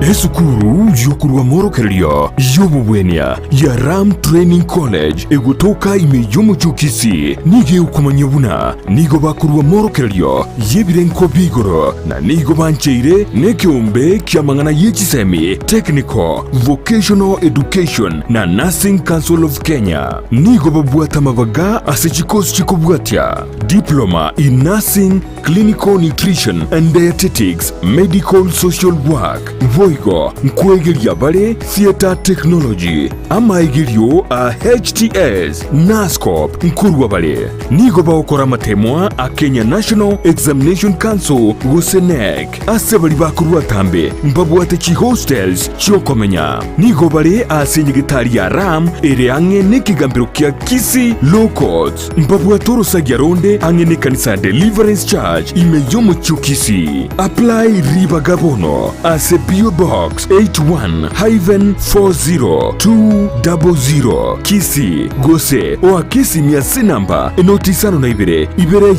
Esukuru yokurwa morokerio yobubwenia ya Ram Training College egutoka imeyomo chukisi nige ukumanyabuna nigo bakurwa morokerio yebirenko bigoro na nigo bancheire nekiombe kiamangana yechisemi Technical Vocational Education na Nursing Council of Kenya nigo babwata mabaga asechikosi chikobwatia Diploma in Nursing, Clinical Nutrition and Dietetics, Medical Social Work voigo igo nkwegeria bale theatre technology amaigerio a HTS NASCOP nkurwa bale nigo baokora matemwa a Kenya National Examination Council gusenec ase bali bakurwa tambe mbabwate chi hostels chiokomenya nigo bale asenyegitari ya RAM ere ange nekigambiro kia Kisi Low Courts mbabwate urusagia ronde ange ne kanisa Deliverance Church imeyomo chukisi apply riba gabono ase PO Box 81-40200 Kisi Gose o Kisi miasi namba enotisano na ibere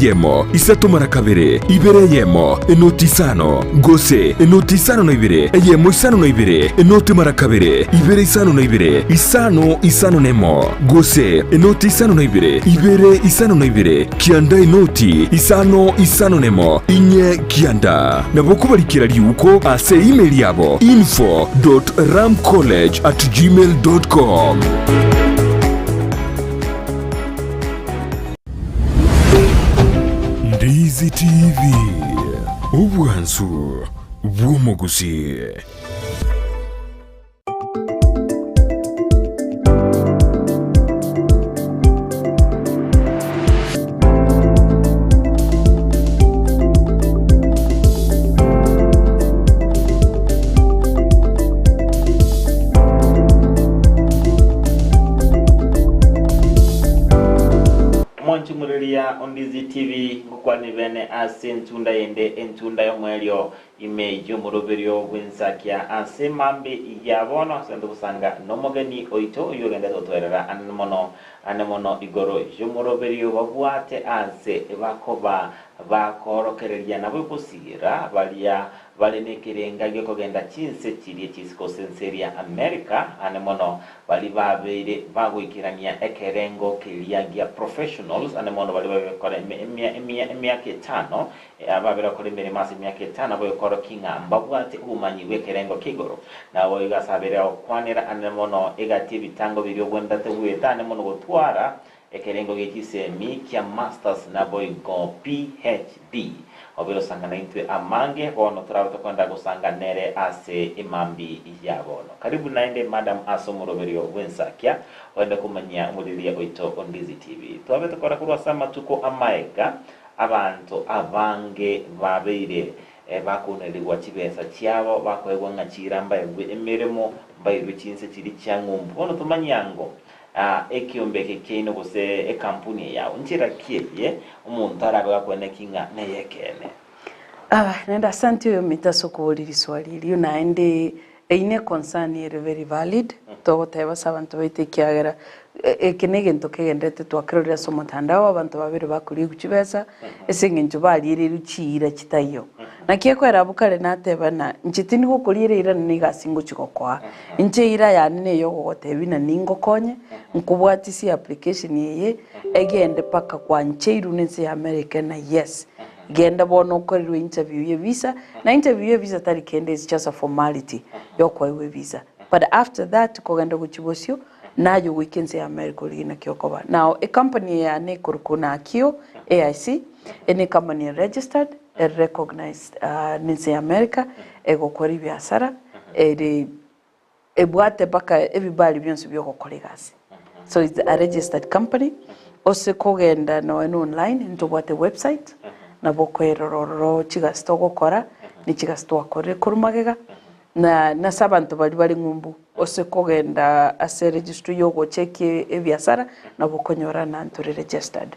yemo isato marakabere ibere yemo enotisano Gose enotisano na yemo isano na enoti marakabere ibere isano na isano nemo Gose enotisano na ibere isano na kianda enoti isano nemo inye kianda nabokubalikira liuko ase email yabo info.ramcollege@gmail.com. Ndizi TV ubwansu bw'omuguzi. Ondizi TV ngukwani bene ase ntunda yende entunda yomwelio imejo muroberio gwensakia ase mambe yabono sendo kusanga nomogeni oito yogenda totwerera anemono igoro jomuroberio babwate ase bakoba bakorokereria nabo kusira balia balenekerenga gyo kogenda chinse chirie chisiko senseria America anemono bali babeire bagwikirania ekerengo kiliagia professionals anemono bali babekora emyaka 5 ababera kore mbere masi emyaka 5 abekora kinga mbabwate umanyi wekerengo kigoro nawo igasabera okwanira anemono egati bitango biri ogwenda tebueta anemono gotwara ekerengo gekisemi kya masters na boygo PhD obero sangana intwe amange bono turabuto kwenda gusanganere ase imambi yabono karibu naende madam Asomoroberio Gwensakia wenda kumanya mulilia oito Ondizi TV twabe tukora kurwa sama tuko amaega abantu abange babeire bakunerirwa kibesa cyabo bakwegwa ngakiramba emiremo mbayirwe kinse kiri cyangumbu bono tumanyango ekiombeke kino bose ekampuni yawo nchira kiye umuntu araga kwenekinga neyekene nenda asante yo mitasokoli swali liyo naende eine concern ere very valid to teba sabantu bitekiagera ekenege ntokegendete twakerera somo tandao abantu babiri bakuri kuchibesa esengenjo balire ruchira kitayo nakiyekwera bukare natebana nchitini gukurire ira nigasingo chikokwa inche ira yanine yo gotebina ningo konye nkubwatisi application yeye egende paka kwa nche irunense ya America na yes genda bono korerwe interview ye visa na interview ye visa tari kende is just a formality yokwa we visa but after that kogenda guchibosyo nayo weekends ya America lina kyokoba now a company ya ne kurukuna akio AIC any company registered recognized ninse America ego kori biasara ebwate baka everybody byonse byokokoregasi so it's a registered company ose kogenda no online ntobwate website na bokwerororo chigasto gukora ni chigasto akore kurumagega na sabantu bali ngumbu ose kogenda ase registry yogo check ebiasara na bokonyora na ntore registered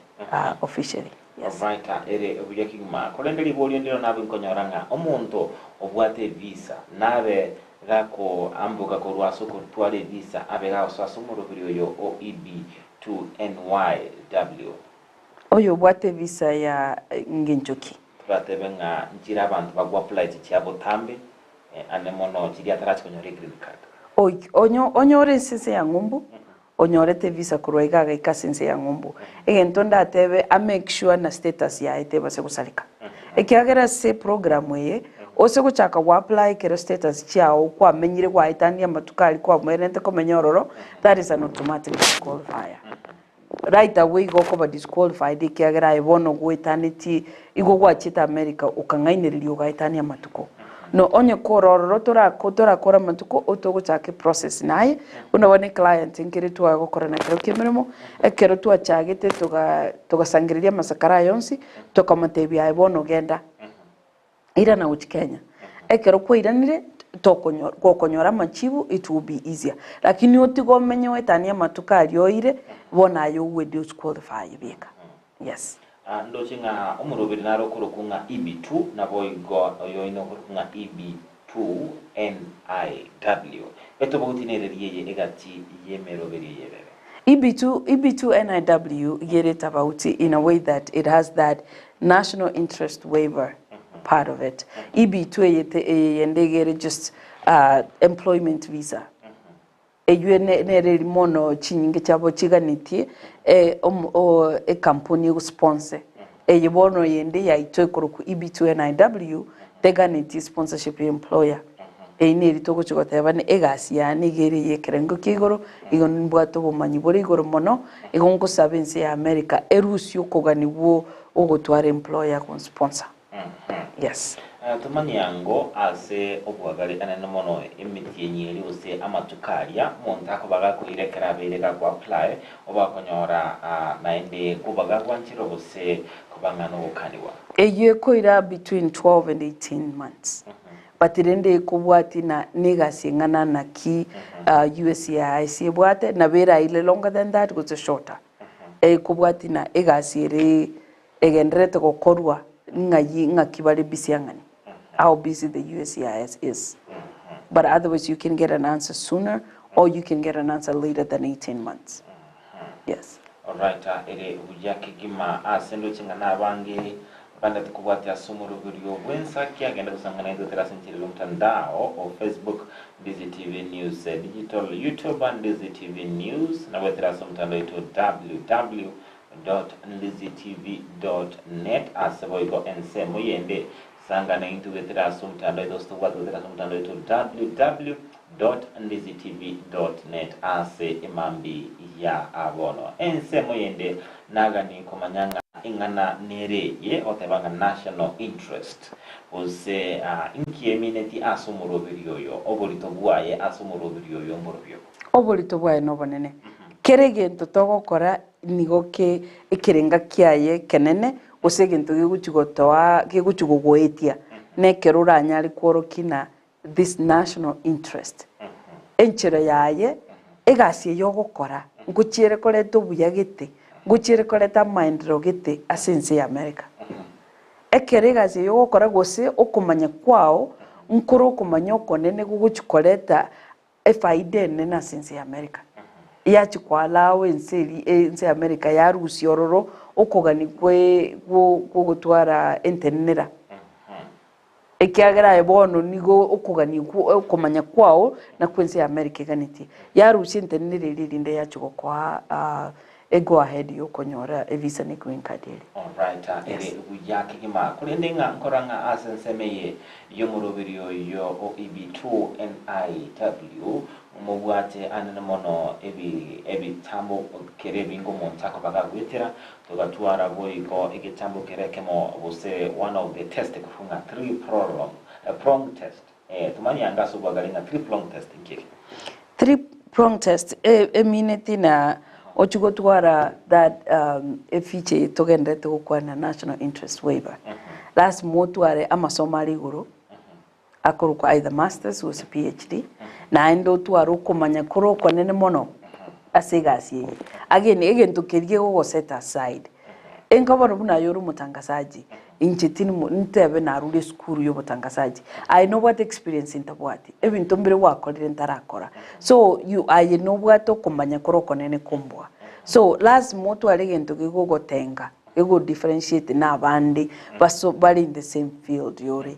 officially yes right ere obuyakingma kolendeli bolyo ndiro nabe nkonyoranga omuntu obwate visa nabe gako ambuka korwaso kutwale visa abe gaso asomorobirio yo OEB to NYW oyo bwate visa ya ngenjoki twatebenga njira abantu bagwa apply chiabo tambe anemono chiri atarachi konyore green card onyore sese ya ngumbu onyorete visa kurwaigaga ikasense ya ngumbu egentonda atebe a make sure na status ya iteba se kusalika ekiagera se program ye ose kuchaka wa apply kero status chao kwa menyire kwa itania matukali kwa mwerente komenyororo that is an automatic disqualifier right away goko ba disqualified ikiagera ibono gwetanitie igo gwa chita America ukangainiririo gaitania matuko no onye kororo tora kora matuko otogo chake process naye unabone client ngiri twa gukora na kero kimirimo ekero twa chagete tugasangiriria masakara yonsi tukamatebia ibono genda ira na uchi Kenya ekero kwiranire tokonyora machibu it will be easier lakini otigomenye wetania matukari oire bona yo we disqualify bika yes ndochinga umurubiri naro kurukunga EB2 nabo igo oyo ino kurukunga EB2 NIW eto bogutinereriye egati yemeroberi yebebe EB2 NIW get about in a way that it has that national interest waiver part of it. EB2 yendegere just employment visa. Eyu ne mono chinyinge chabo chiganitie e kampuni yo sponsor. Bono yende ya itoe kuruku EB2 NIW teganiti sponsorship employer. Ini ritoko chukoteba ne egasi ya nigeri yekerengo kigoro igon bwato bumanyi bori igoro mono igongo sabense ya America erusio koganiwo ogotwara employer kon sponsor. Yes. Tumani yango ase obwagale anene mono emiti yenyeri use amatukaria montako baga kuirekera bereka ku apply obakonyora naende kubaga kwanchiro bose kubangano okaniwa. Eye koira between 12 and 18 months. But irende kubwati na negasi ngana na ki USCIS bwate na bera ile longer than that goes shorter. Kubwati na egasi ere egendrete kokorwa nga kibali bisiangani. How busy the USCIS is. But otherwise you can get an answer sooner or you can get an answer later than 18 months. Yes. All right, ere ujaki gima asendo chingana bangi banda tukubwati asumuru video wensa kiagenda kusangana hizo terasintiri mtandao o Facebook DZTV News Digital YouTube and DZTV News na weterasa mtandao ito www.ndiztv.net asebo iko ensemo yende sangana into weterasa mtandao ito stuwatu weterasa mtandao ito www.ndiztv.net ase imambi ya abono ensemo yende nagani komanyanga ingana nereye otebanga national interest ose inki emineti asumurobiryoyo obolitobwaye asumurobiryoyo mborobyo obolitobwaye no bonene keregento togokora nigoke ekerenga kiaye kenene osegento giguchigogoetia nekerura nyari korokina this national interest enchero yaye egasi yogokora nguchiere koreto buyagete nguchire koleta maendeleo gete asense ya America ekeregaze yo gukora gose okumanya kwao nkuru okumanya okonene guguchikoleta efaide nene asense ya America yachikwalawe ense America ya Rusi ororo okogani kwe gugutwara entenera ekiagera ebono nigo okogani okumanya kwao na kwense ya America ganiti ya Rusi entenera lirinde yachigokwa go ahead yo konyora visa ni green card eri. All right, ere ujaki kima kulendenga nkoranga asensemeye yo murobirio yo OEB2 NIW mubwate anene mono ebi tambo kere bingo montako baga gwetera tugatwara boyiko egitambo kerekemo bose one of the test kufunga 3 prong test tumani angaso bagalinga 3 prong test nkiki 3 prong test emineti na ochugotwara that feature togende tukwa na national interest waiver last motware amasomali guru akorukwa either masters or PhD na endo twaro kumanya kuro konene mono asegasi again egento kerige go set aside enkabaro buna yoru mutangasaji inchitini ntebe na rule school yo mutangasaji I know what experience intabwati even tombere wakorire ntarakora so I know what kumanya kuro konene kumbwa so last moto alegento gigo tenga ego differentiate na bandi baso bali in the same field yori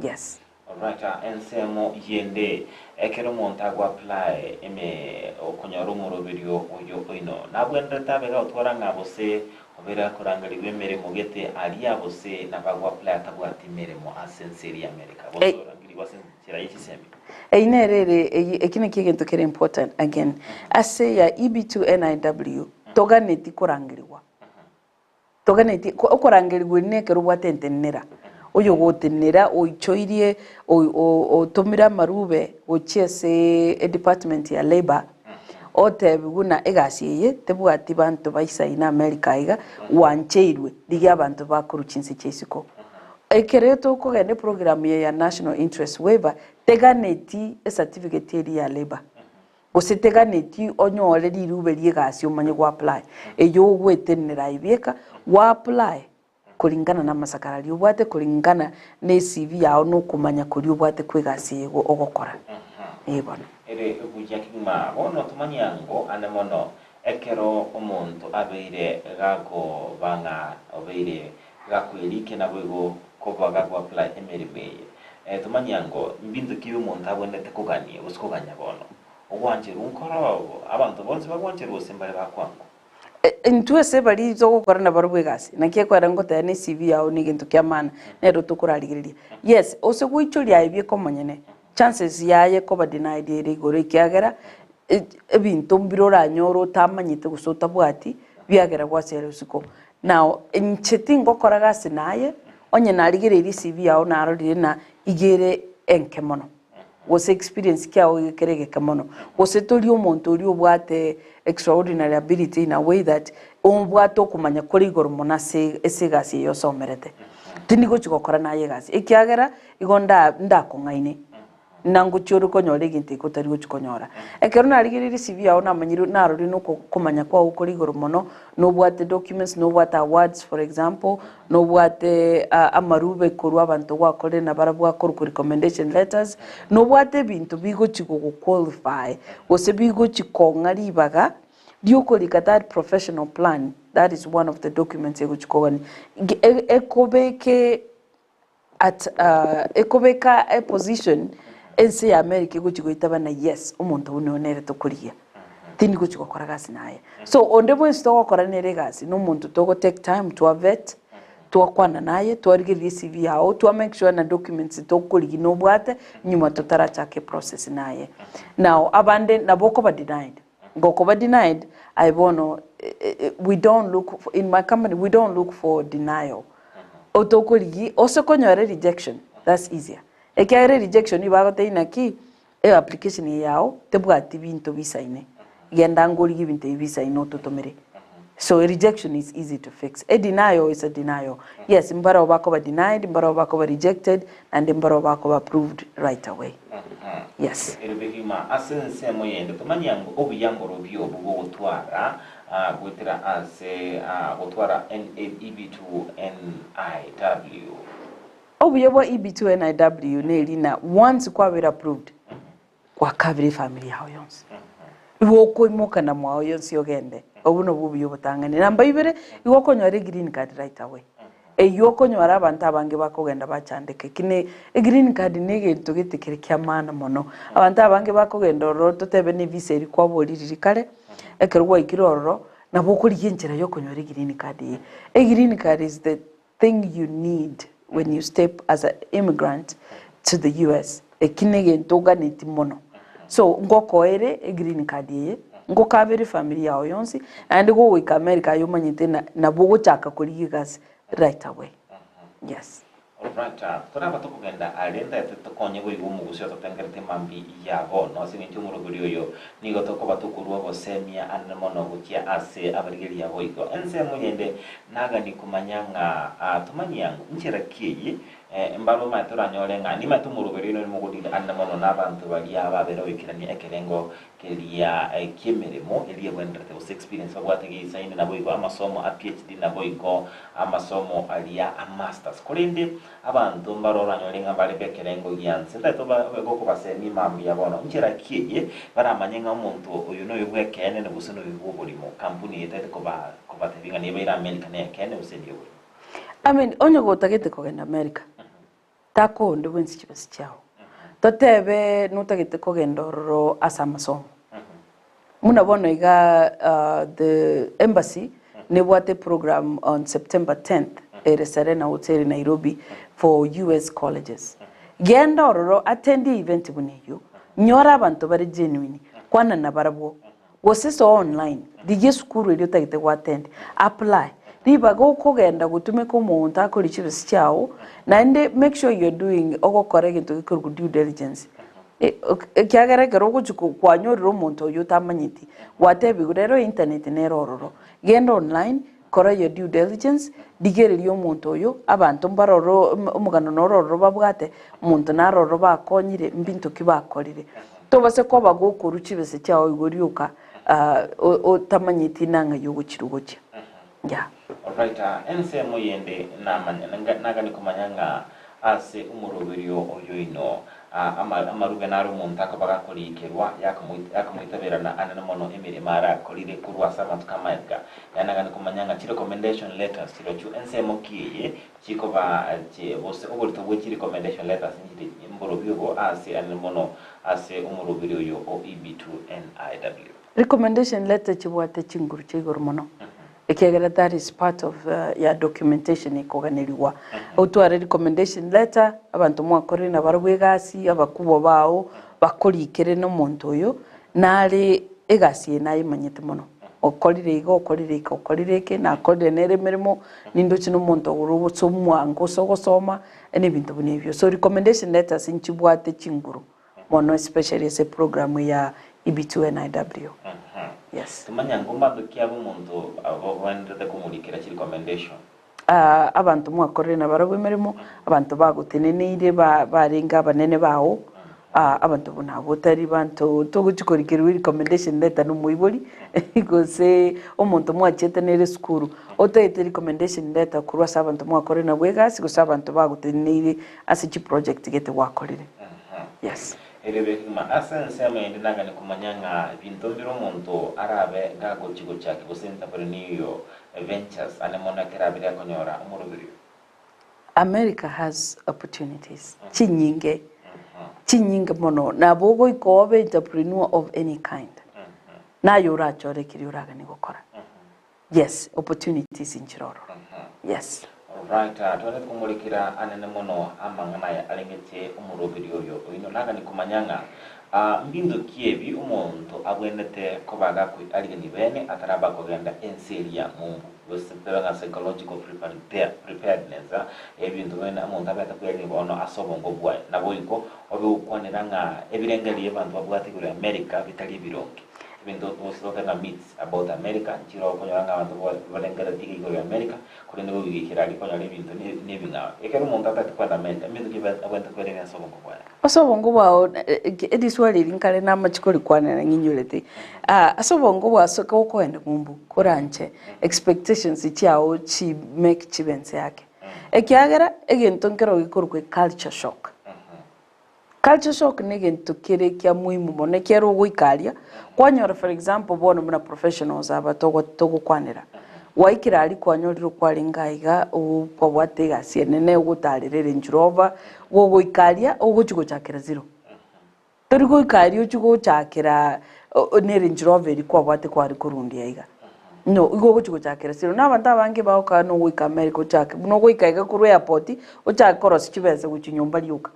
yes. Right, ensemo yende ekero montago apply eme okonyoro murobirio oyo oino nabwenda tabega otwaranga bose obera kurangari bemere mugete ali abose nabagwa apply atabwati meremo asenseri America bose orangiri wasensera yichisemi einerere ekine kigento kere important again ase ya EB2 NIW toganeti kurangiriwa toganeti okurangirwa nekero bwatentenera oyo gotenera oichoirie otumira marube ochiese department ya labor otebiguna egasiye tebwati bantu baisaina America iga wancheirwe dige abantu bakuruchinse chesiko ekereto kugende program ya national interest waiver teganeti a certificate ya labor ositeganeti onyore dirube liegasi umanye gwa apply eyo gwetenera ibeka wa apply kulingana na masakarari ubwate kulingana ne CV yao no kumanya kuri ubwate kwegasi yego ogokora ebona ere bujya kima bono tumanyango anemono ekero omuntu abeire gago banga obeire gakwirike nabwo kobaga gwa apply emeribeye tumanyango mbindu kiyo umuntu abonete kuganie usikoganya bono ogwanjira unkoro abantu bonse bagwanjira usembare bakwango ntwese bari zo gukora na barubwe gasi nakie kwara ngota ne CV yao ni gintu kyamana nero tukurarigiriria yes ose gwichuria ibye komonyene chances yaye ko ba denied ere gore kyagera ebintu mbirora nyoro tamanyite gusota bwati byagera gwasere usiko now ncheti ngokora gasi naye onye narigirira CV yao narorire na igere enkemono was experience kyao kerege kamono was toli omuntu oli obwate extraordinary ability in a way that obwate okumanya kuri igoro monase esigasi yo somerete tinigo chikokora naye gasi ekyagera igonda ndakongaine nangu churu konyore ginti kotarigo chikonyora ekero narigirira CV yao namanyiru narori no kumanya kwa ukuri igoro mono no bwate documents no bwate awards for example no bwate amarube kurwa abantu gwakore na barabwa ku recommendation letters no bwate bintu bigo chiko qualify ose bigo chikonga ribaga diukolika that professional plan that is one of the documents ego chikogani ekobeke at ekobeka a position ense ya America ego chigoitaba na yes umuntu unonere tokuria tini go chikokora gasi naye so onde bwe sto gukora nere gasi no muntu togo take time to vet to kwana naye to rigiri CV yao to make sure na documents to kuri no bwate nyuma to tarachake process naye now abande na boko ba denied goko ba denied I bono we don't look for, in my company we don't look for denial otokuri osokonyore rejection that's easier ekere rejection ibagote inaki application yao tebwati bintu bisaine genda ngori gibinte bisaine ototomere so a rejection is easy to fix a denial is a denial yes mbaro bako ba denied mbaro bako ba rejected and mbaro bako ba approved right away yes erubehima asense moyende tumanyango obuyango robyo obwo gutwara gwetera ase gutwara EB2 NIW obuyobo EB2 NIW nelina once kwa were approved kwa kabiri family yao yonse iwoko imoka na mwao yonse yogende obuno bubuyobo tangane namba ibere iwoko nyore green card right away eyoko nyora abantu abange bakogenda bachandeke kine green card nege tugitikire kyamana mono abantu abange bakogenda ro totebe ne visa iri kwaboliriri kare ekerwa ikiroro nabo kuri yenjera yo konyora green card green card is the thing you need when you step as an immigrant to the US ekinege ntoganiti mono so ngoko ere green card ye ngoka very family yao yonsi and go with America yomanyite na bogo chaka kuri gas right away yes alright turaba tukugenda alenda tukonye go igu mugusyo tutengerte mambi yabo no siniti umuruguri yo nigo tokoba tukurwa bosemia anemono gukia ase abarigeri yabo igo ense muyende naga ni kumanyanga tumanyango nchera kiyi mbalo maturanyore ngani matumuruguri no mugudi anemono nabantu bali ababero wikirani ekerengo kelia kemeremo elie bwenderte us experience bagwategi saini nabo igo amasomo a PhD nabo igo amasomo alia a masters kolinde abantu mbaroranyore ngambale bekerengo yanse ndato bagoko basemi mambi yabono nchera kiye baramanye nga umuntu uyu no yubwekene ne busono bibubulimo kampuni yetete koba tevinga ne bera America ne kene usendiyo I mean onyo gotagete kogenda America tako ndo wensi chibasi chao totebe nutagete kogenda ro asa masomo muna bono iga the embassy ne wate program on September 10th ere Serena Hotel Nairobi for US colleges genda ro attend the event buneyo nyora abantu bari genuine kwana na barabo wose so online dige skuru ile tagite attend apply riba go kugenda gutume ko umuntu akora ikibisi cyawo nande make sure you're doing ogokora gintu gikorwa due diligence kyagaragara ugucuko kwanyorera umuntu uyu utamanyiti whatever rero internet nerororo genda online kora your due diligence digererio umuntu uyu abantu mbaroro umugano nororo babwate umuntu naroro bakonyire mbintu kibakorire tobase ko bagukuru kibese cyawo igoriuka utamanyiti nanga yugukirugoki yeah. Alright, ensemo yende nagani kumanyanga ase umuroberio oyo ino amaruge naro umuntu akabaga kurikerwa yakamwitabirana anana mono emirimo arakorire kurwa samatu kamaga yanagani kumanyanga ki recommendation letters kirochu ensemo kiye kikoba bose ubulito bw'iki recommendation letters ngiri imborobyo ase anana mono ase umuroberio yo OEB2NIW recommendation letter chibwate chinguru chigoro mono ekegera that is part of ya documentation ikoganiriwa utware recommendation letter abantu mwakore na barwegasi abakubo bawo bakorikere no muntu uyu nari egasi nayi manyete mono okorire ke na korire nere mirimo nindo kino muntu urubutso mwango sogosoma n'ibintu bunivyo so recommendation letters inchibwate chinguru mono especially as a program ya EB2NIW. Yes. Tumanya ngomba dukia bumuntu abondete kumurikira ki recommendation. Abantu mwakorera na baragwe mirimo abantu bagutenenire barenga banene bawo abantu bunabo tari bantu toguchikorikira recommendation letter no muibori gose umuntu mwachete nere skuru otete recommendation letter kurwa sabantu mwakorera na bwegasi gose abantu bagutenenire asichi project gete wakorire. Yes. Erebe kuma asense mayende nagani kumanyanga bintu biro muntu arabe gago chigo chake bose entrepreneur ventures anemona kerabira konyora umurubiri. America has opportunities chinyinge mono na bogo ikobe entrepreneur of any kind na yura chore kiriuraga ni gukora. Yes, opportunities in Chiroro. Yes. Right, tuwele kumurikira anene mono amangana ya alengete umurubiri oyo ino nagani kumanyanga mbindu kiebi umuntu agwendete kobaga ku aligani bene ataraba kogenda enseria mumbu bosepera psychological preparedness ebintu bene umuntu abata kweli bono asobongo bwa naboyiko obe ukwaniranga ebirengeli abantu babwati kuri America bitali bironke bintu bosokanga myths about America chiro konyanga abantu balengera tiki kuri America kuri ndo bigikira konyanga ibintu nebinga ekero umuntu atati kwa America mbindu kibata kwenda kweli asobongo bwa asobongo bwa ediswali linkale na machikoli kwana nginyulete asobongo bwa soka ukoenda mumbu kuranche expectations cyao chi make chibense yake ekyagera egento nkero gikorwe culture shock. Culture shock ni gintu kire kya muhimu mone kero gwikaria kwanyora for example bono muna professionals aba togo kwanira waikira ali kwanyoriro kwaringaiga uko watega sienene ugutarire njurova wo gwikaria uguchigo chakira zero tori gwikaria uchigo chakira ne njurova iri kwa wate kwari kurundi yaiga no igo guchigo chakira zero n'abantu abange baoka no gwika America chake no gwikaiga ku airport uchakora sichibeze guchinyomba liuka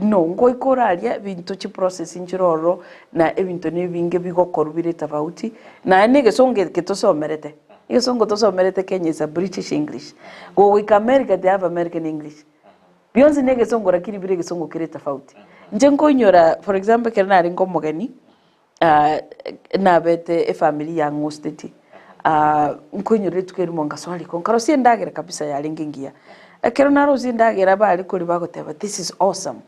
no ngo ikoraria bintu chi processing chiroro na ebintu nebinge bigokora bire tafauti na nege songe ketosomerete iyo songo tosomerete Kenya is a British English go with America they have American English bionze nege songo rakiri bire songo kire tafauti njengo inyora for example kerana ringo mogeni na bete family ya ngosteti nkunyore tukeri monga swali konkaro siendagera kabisa ya lingingia ekero naro zindagera bali kuri bagoteba this is awesome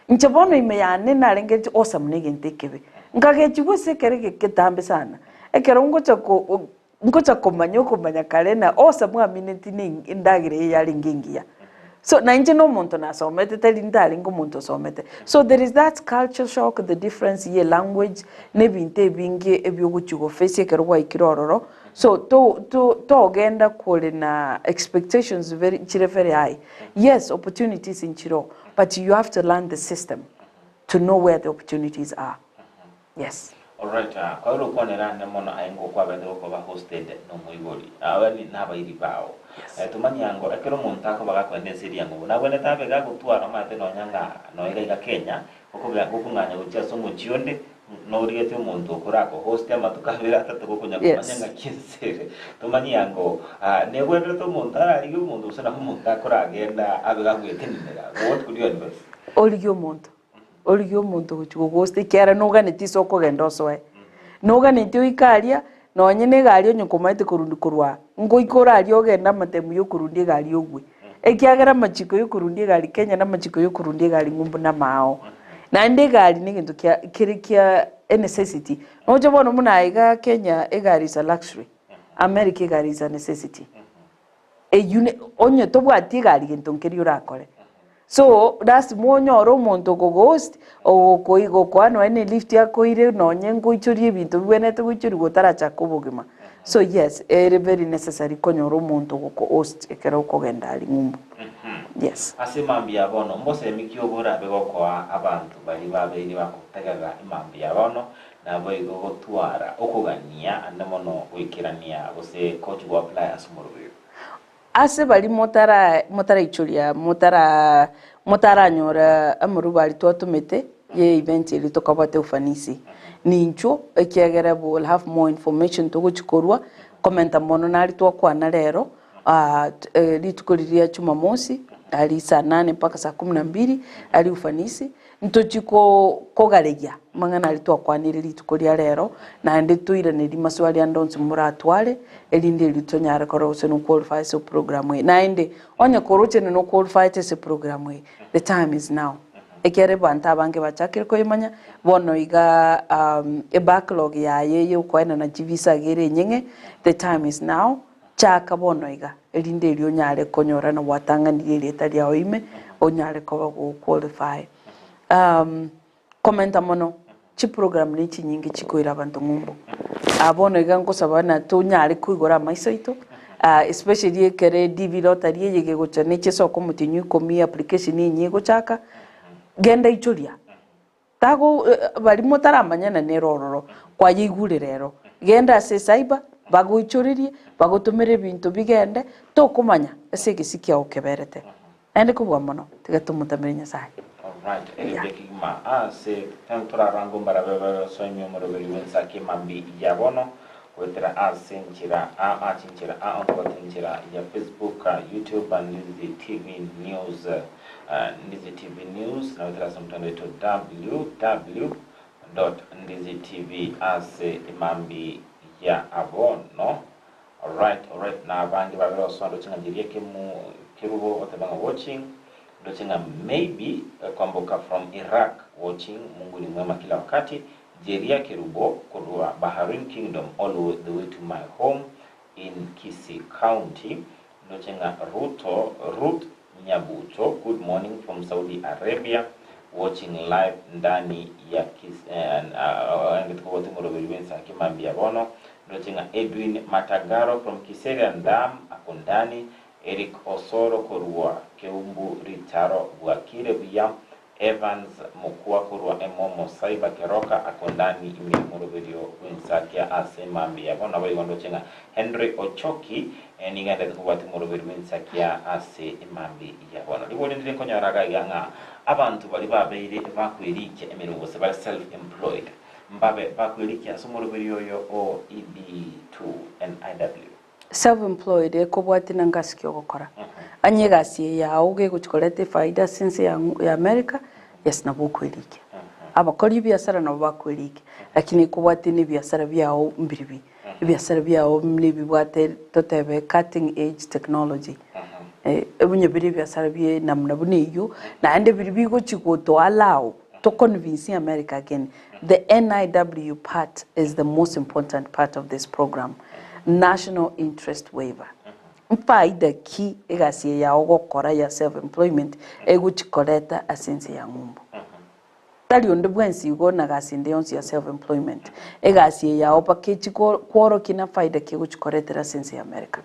nchabono imeyane narenge awesome negentekebe ngage chigose kerege ketambe sana ekero ngocha komanya kale na awesome amineti ndagere ya lingingia so na nje no muntu na somete teli ndali ngo muntu somete so there is that culture shock the difference ye language nebinte binge ebyoguchigo face ekero wa ikirororo so to genda kule na expectations very high. Yes, opportunities in Chiro, but you have to learn the system to know where the opportunities are. Yes. All right. Kwa hiyo kwa nirande mono aingo kwa bende ko ba hosted no muibori. Awani naba iri bawo. Tumanyango ekero muntu akabaga kwende siri yango. Nabone tabe ga gutwara mate no nyanga no iga Kenya. Okubya gukunganya ucha somo chionde no rigete umuntu kurako host amatukabira atatu kunya kumanya ngakizere tumanya ngo negwendo to umuntu arari umuntu usana umuntu akoragenda abagagwete nimera what could you advise Olio umuntu guchugo host kera noga netiso kugenda osoe noga netio ikaria no nyene gari onyo komaite kurundi kurwa ngo ikora ari ogenda matemu yo kurundi gari ogwe ekiagera machiko yo kurundi gari Kenya na machiko yo kurundi gari ngumbu na mao na inde gari ni kintu kia a necessity no jabona muna iga Kenya egari is a luxury America egari is a necessity onyo tobwati gari kintu nkeri urakore so that's mwonyoro muntu go ghost o koigo kwano ene lift yako ire no nyengo ichuri bintu bwenete guchuri gotaracha kubugima so yes very necessary konyoro muntu go host ekero kogenda ali ngumbu yes asimambi yabono mbose mikiyobora bego kwa abantu bali babiri bakutagaga imambi yabono nabo igo gotwara okugania andamono wikirania bose coach go apply asumurubiro ase bali motara ichuria motara nyora amuru bali twatumete ye event ili tokabate ufanisi nincho ekiagera will have more information to guchikorwa komenta mono nali twakwana rero litukuriria Jumamosi ali saa 8 mpaka saa 12 ali ufanisi ntochiko kogaregia mangana ali twakwanire litukuria rero na ndi tuiraniri maswali andonse muratware elinde litonyara korose no qualify so program na inde onya koroche no qualify this program the time is now ekere banta bange bachakire ko imanya bono iga a backlog ya yeyo kwena na visa gere nyenge the time is now chaka bono iga elinde lionyare konyora na watanganire leta lya oime onyare ko qualify komenta mono chi program ni nyingi chikoira abantu ngumbu abono igango sabana to nyari kuigora maisoito especially kere DV lottery yege gochane cheso komutinyu komi application ni gochaka genda ichuria tago bari motaramanya na nerororo kwa yigure rero genda se cyber bagoichuririe bagotumire bintu bigende to kumanya ese gisikia okeberete ende kubwa mono tigatumutamenya sahi. Right, Kigma, se tantura rango barabara sonyo moroberi wensaki mambi yabono wetera asenchira achinchira onkotinchira ya Facebook, YouTube and Ndizi TV News Ndizi TV News na wetera somtande to www.ndizitv ase mambi ya abono. Alright, na bangi babero sondo chinga diriyeke mu kirubo watabanga watching Dochenga maybe kwamboka from Iraq watching Mungu ni mwema kila wakati Jeria Kerubo kurua Bahrain Kingdom all the way to my home in Kisii County. Dochenga Ruth Nyabucho, good morning from Saudi Arabia watching live ndani ya Kimambiabono. Dochenga Edwin Matagaro from Kiseri Dam akundani Eric Osoro Korua Keumbu Ritaro Bwakire Bia Evans Mukua Korua Emomo Saiba Keroka akondani imi murubirio winsakia asema mbia bona bali wando chenga Henry Ochoki niganda kubati murubirio winsakia ase imambi ya bona libone ndile konya raga yanga abantu bali babeire bakwirike emirungo se bali self employed mbabe bakwirike asumurubirio yo OEB2 and IW self-employed ekobwati nangasikyo gukora anyegasi yawo ge guchikorete faida since ya America yes nabukwirike abakora ibiasara nabo bakwirike lakini kubwati ni biasara byao mbiribi ibiasara byao nibibwate totebe cutting edge technology ebunye biri biasara bye namna buniyo na ande biribi go chikoto allow to convince America again. The NIW part is the most important part of this program. National interest waiver. Faida ki egasi ya ogokora ya self-employment eguchikoreta asense ya ngumbu. Tali onde bwensi ugo na gasi ndeyonsi ya self-employment. Egasi ya opakechi kworo kina faida ki eguchikoreta asense ya America.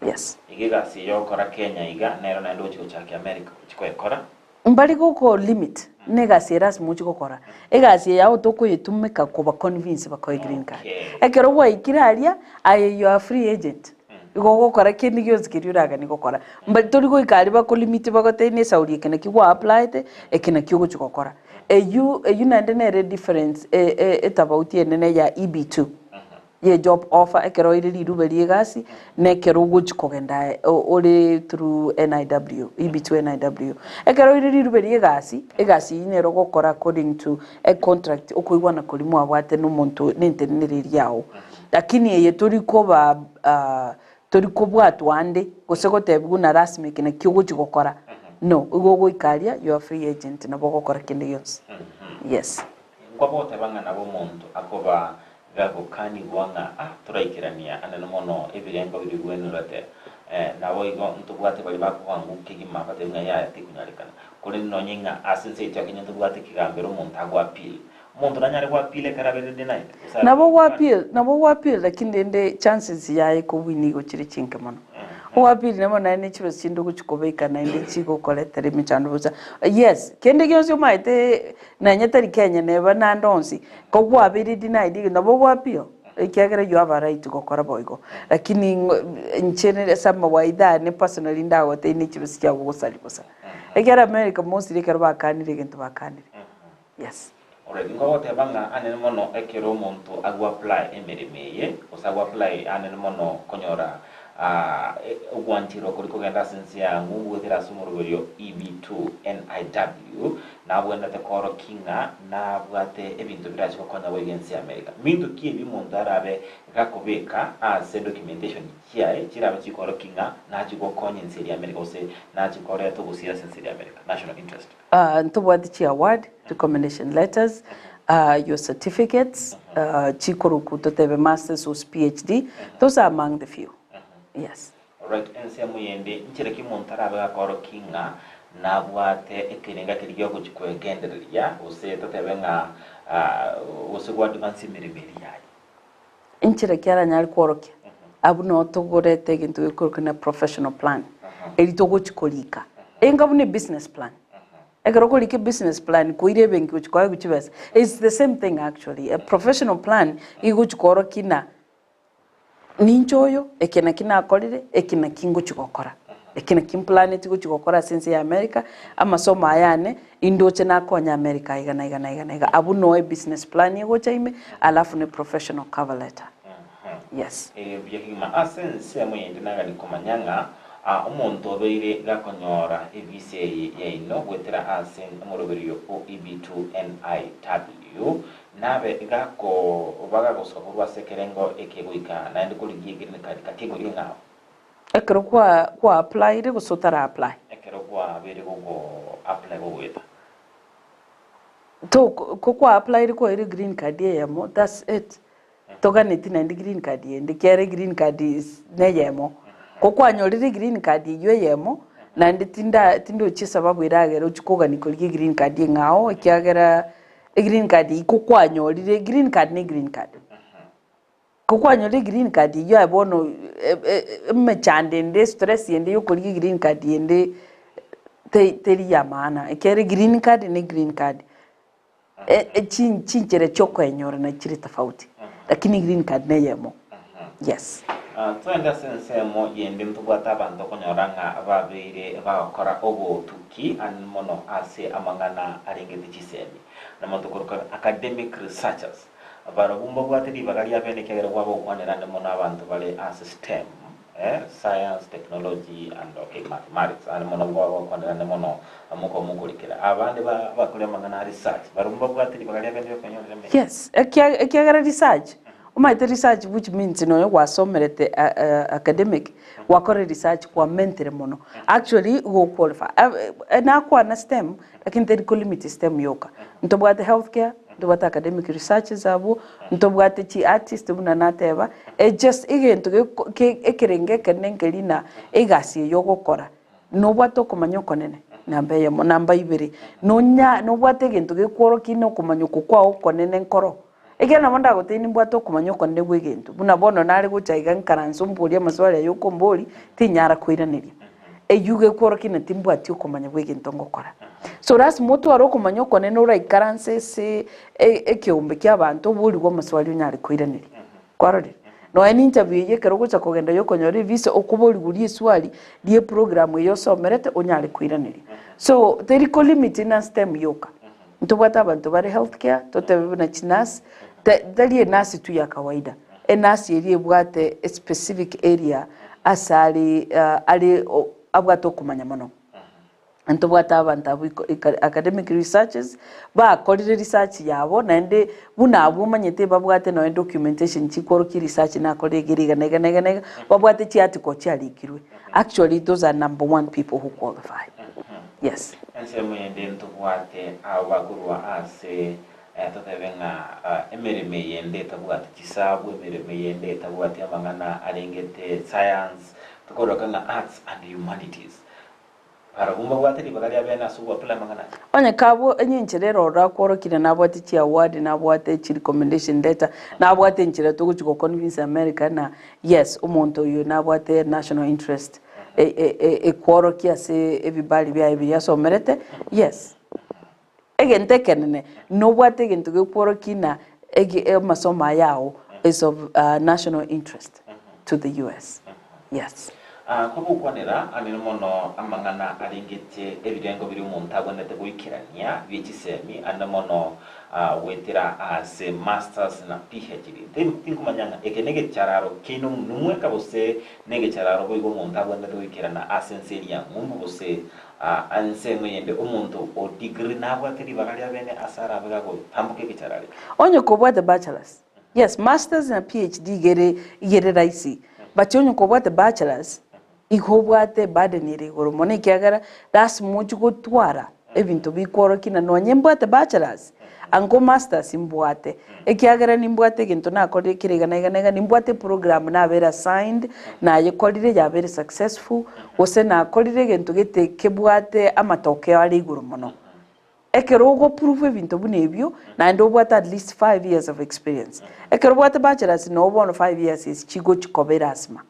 Yes. Igasi ya okora Kenya iga nero na ndo chikochaki America chikoekora. Mbali ko limit negasi eras muchi gukora egasi yawo tokuyitumika kuba convince bako green card ekero wa ikiraria you are free agent igo gukora kindi gyozi kiriraga ni gukora mbali tori go ikari bako limit bako tene sauri kena ki wa apply te ekena ki guchi gukora eyu nende nere difference etabautie nene ya EB2 ye job offer ekero iri rirube riegasi nekero guchi kogenda ori through NIW EB2 NIW ekero iri rirube riegasi egasi inero gukora according to a contract okuigwana kuri mwabwate n'umuntu n'inteneri yawo lakini eye turi koba turi kubwatwa ande gusegotebwa na rasmi kine kiguchi gukora no ugo goikaria you are free agent na bogokora kinde yose yes kwabote banga nabo muntu akoba gago kani wanga turaikirania anene mono ebirengo birigwenurate nabo igo ntubwate bali bakwangu kigima bate ngaya tikunyarikana kuri nonyinga asense cyakinyo ntubwate kigambero muntu agwa appeal muntu nanyare kwa appeal karabere denied nabo wa appeal lakini ende chances yae ko wini go chiri chinke mono Wapili nemo na ene chibo sindu kuchukobeka na ende chiko koletere michando buza. Yes, kende gyonsi umaite na nyetari Kenya neba na ndonsi. Ko wabiri deny digi na bo wapio. Ikiagera you have a right to gukora boigo. Lakini nchene sama waida ne personally ndawo te ne chibo sikya gusali buza. Ekera America mostly kero bakanire gento bakanire. Yes. Already ngo tebanga anene mono ekero muntu agwa apply emeremeye osagwa apply anene mono konyora ugwantiro kuri kugenda sensi yangu gwethira sumurugorio EB2 NIW na bwenda te koro kinga na bwate ebintu birachi kokonya wegensi America mindu kibi muntu arabe gakobeka as documentation kiae kirabe chikoro kinga na chikokonya nseri America ose na chikoro to gusia sensi America national interest ntubwati chi award recommendation letters your certificates chikoro kutotebe masters or PhD those are among the few. Yes. Alright, ensemu yende nchireki montara ba koro kinga na bwate ekirenga kirigyo kuchikwegenderia ose totebenga osegwa dimansi miribiri yayi nchireki ara nyari kworoke abu no togorete gintu ikurukana professional plan eri togochikolika engabune business plan egarogolike business plan kuire benki uchikwa guchibesa it's the same thing actually a professional plan iguchikorokina ninjoyo ekena kina akorire ekina kingo chigokora ekina kim planet go chigokora sense ya America amasomo ayane indoche na konya America igana abu no business plan yego chaime alafu ne professional cover letter. Yes byakima asense amuyende naga likomanyanga umuntu obeire gakonyora ebise yaino gwetera asen amoroberio EB2 NIW nabe gako baga gosokorwa sekerengo ekegoika na ndi kuligiye gine kakego inga ekero kwa apply re gusotara apply ekero kwa bere go apply go weta to kwa apply re kwa green card yemo that's it toga neti na green card ndi kere green card ne yemo kwa nyorire green card yemo na ndi tindo chisababu iragero chikoga nikolige green card ngao ikiagera green card ikukwanyorire green card ni green card kukwanyorire green card yo abono mechande nde stress yende yo kolige green card yende teri ya maana ikere green card ni green card chinchere choko enyora na chiri tofauti lakini green card ne yemo yes twenda sense mo yende mtubwata abantu konyoranga ababire bakora obo tuki an mono ase amangana arengete chisemi na motokoroka academic researchers barabumba bwateri bagari abene kegere kwabo kwanera ne mono abantu bale as STEM science technology and mathematics an mono kwabo kwanera ne mono amoko mukurikira abandi bakore amangana research barabumba bwateri bagari abene konyorera yes ekegere research umaite research which means no wasomerete academic wakore research kwa mentere mono actually go qualify na kwa na STEM lakini teri ko limit STEM yoka ntobwate healthcare ntobwate academic research zabu ntobwate chi artist buna nateba just igento ekerenge kenengelina egasi yogokora no bwato kumanyo nene namba ibere no bwate gento gekworoki no kumanyo kwa ukonene nkoro egena monda goteni mbwato kumanyoko nde bwegento buna bono nari guchaiga nkaranso mburia maswali yoko mbori tinyara kwiraniria eyuge korokina timbwati ukomanya bwegento ngokora so ras moto aro kumanyoko nene ura ikaranse se ekeumbe ky'abantu buri go maswali nyari kwiraniria kwarore no any interview ye kero gucha kogenda yoko nyori visa okubori guri swali die program yo somerete onyari kwiraniria so teri ko limit na STEM yoka ntubwata abantu bari healthcare totebe na chinas dalie nasi tu ya kawaida nasi eri ebwate a specific area asali ali abwato kumanya mono ntubwata abantu abu academic researchers bakorire research yabo nande buna abumanyete babwate no documentation chikoro ki research na kolegeriga nega babwate chi article chalikirwe. Actually those are number 1 people who qualify. Yes. Ensemo yende ntubwate abagurwa ase totebenga emereme yende tabwate chisabu emereme yende tabwate amangana arengete science tukoroka nga arts and humanities. Para gumba gwate libagari abena suwa pula mangana. Onye kabo enyencherero rakoro kina nabwate chi award nabwate chi recommendation letter nabwate nchira to kuchiko convince America na yes umuntu yo nabwate national interest kworo kiase everybody bya ibya so merete yes egente kenene no bwate gento kworo kina masoma yao is of national interest to the US. Yes. Kubu kwanera animono amangana aringete ebirengo biri mu ntabonete guikirania bichisemi anamono wetira as masters na PhD tinkumanyanga ekenege chararo kino numwe kabose nege chararo boigo mu ntabonete guikirana asenseria ngumbu bose ansengo yende umuntu o degree nabwatiri bagali abene asara abago tambuke kicharari onye ko the bachelors yes masters na PhD gere raisi but onye ko the bachelors ikobwate badenire goromone kyagara das mucho gutwara ebintu bikworo kina nonye mbwate bachelors ango masters imbwate ekyagara nimbwate gintu nakore kirega nimbwate program na vera assigned na yekolire ya very successful ose na kolire gintu gite kebwate amatoke ari goromono ekerogo prove ebintu bunebyo na ndobwate at least 5 years of experience ekerobwate bachelors no bono 5 years is chigo chikobera asma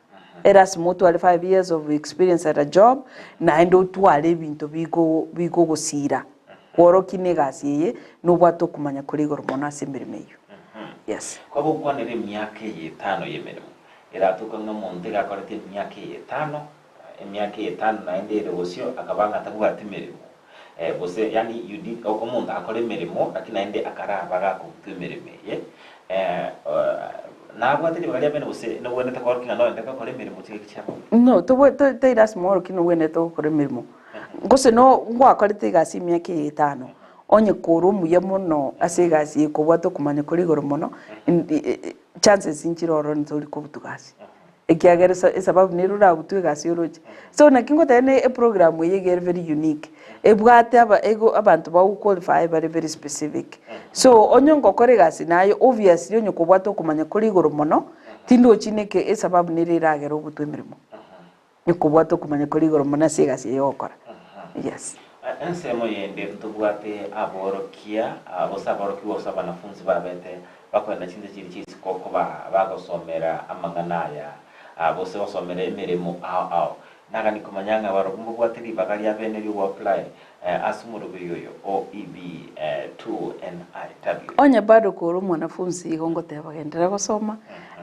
Erasmus 5 years of experience at a job na ndo twale bintu bigo gusira kworo kinegasiye no bwato kumanya kuri gormona semberemeyo. Yes. Kwa bukwanere myaka 5 yemeremo eratuka ngamonde gakorete myaka 5 emyaka 5 na endere bosyo akabanga tabwate meremo bose yani you did okomonda akore meremo akina ende akaraba gakutumeremeye nabwate libagari bene bose no wene takor kina no ndeka kore mirimo tikichamo no to iras moro kino wene to kore mirimo ngose no ngwa korete gasi myaka 5 onye korumu yamuno asegasi ko bwato kumanya kuri goromono chances inchiroro nzoli ko butugasi ekiagera sababu nirura butugasi yoroje so nakingo tene a program yegere very unique ebwate abantu ba qualify very specific so onyo ngokore gasi nayo obviously onyo ko bwato kumanya kuri goromono tindo chineke sababu niriragera obutwemirimo nyoko bwato kumanya kuri goromono asegasi yokora. Yes. Ensemo yende ntubwate aborokia abosaboroki banafunzi babete bakwenda chinze chiri chisiko bagosomera amanganaya bose basomera emirimo aho nagani kumanyanga barumbu bwatiri bakali abene ri apply asumuru biyoyo OEB 2NIW onye bado ko mwanafunzi hongo te bagendera gusoma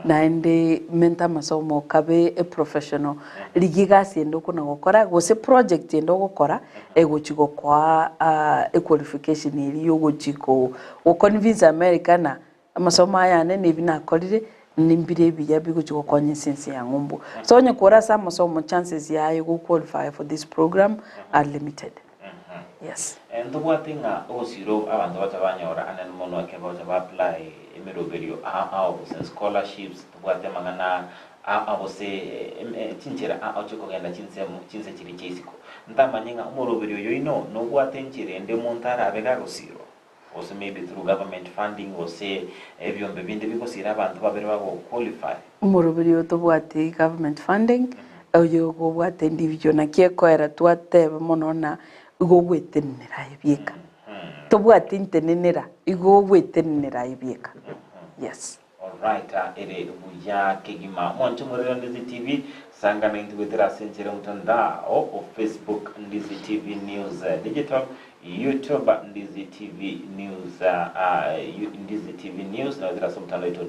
na ende menta masomo kabe a professional ligigasi endo kuna gukora gose project endo gukora egochigo kwa a qualification iri yogochiko wo convince America na masomo aya ne binakorire nimbire biya bigochiko konye sense ya ngumbu so onye kora sa masomo chances ya you qualify for this program are limited. Yes. And the one thing osiro abantu batabanyora anen mono ke apply emiroberio scholarships tubwate mangana abose chinchira achoko genda chinse chiri chisiko ntamanyinga umuroberio yoino no bwate nchire ende montara abega gosiro also maybe through government funding or say ebyombe binde bikosira abantu babere babo qualify umuroberio tubwate government funding oyo go bwate individual na kieko era twate monona igo gwetenera ibieka tobwate intenenera igo gwetenera ibieka. Yes. All right, ere buya kegima mwancho murero Ndizi TV sangana intwetera senjere mtandao o Facebook Ndizi TV News Digital, YouTube Ndizi TV News Ndizi TV News na dira somtandao ito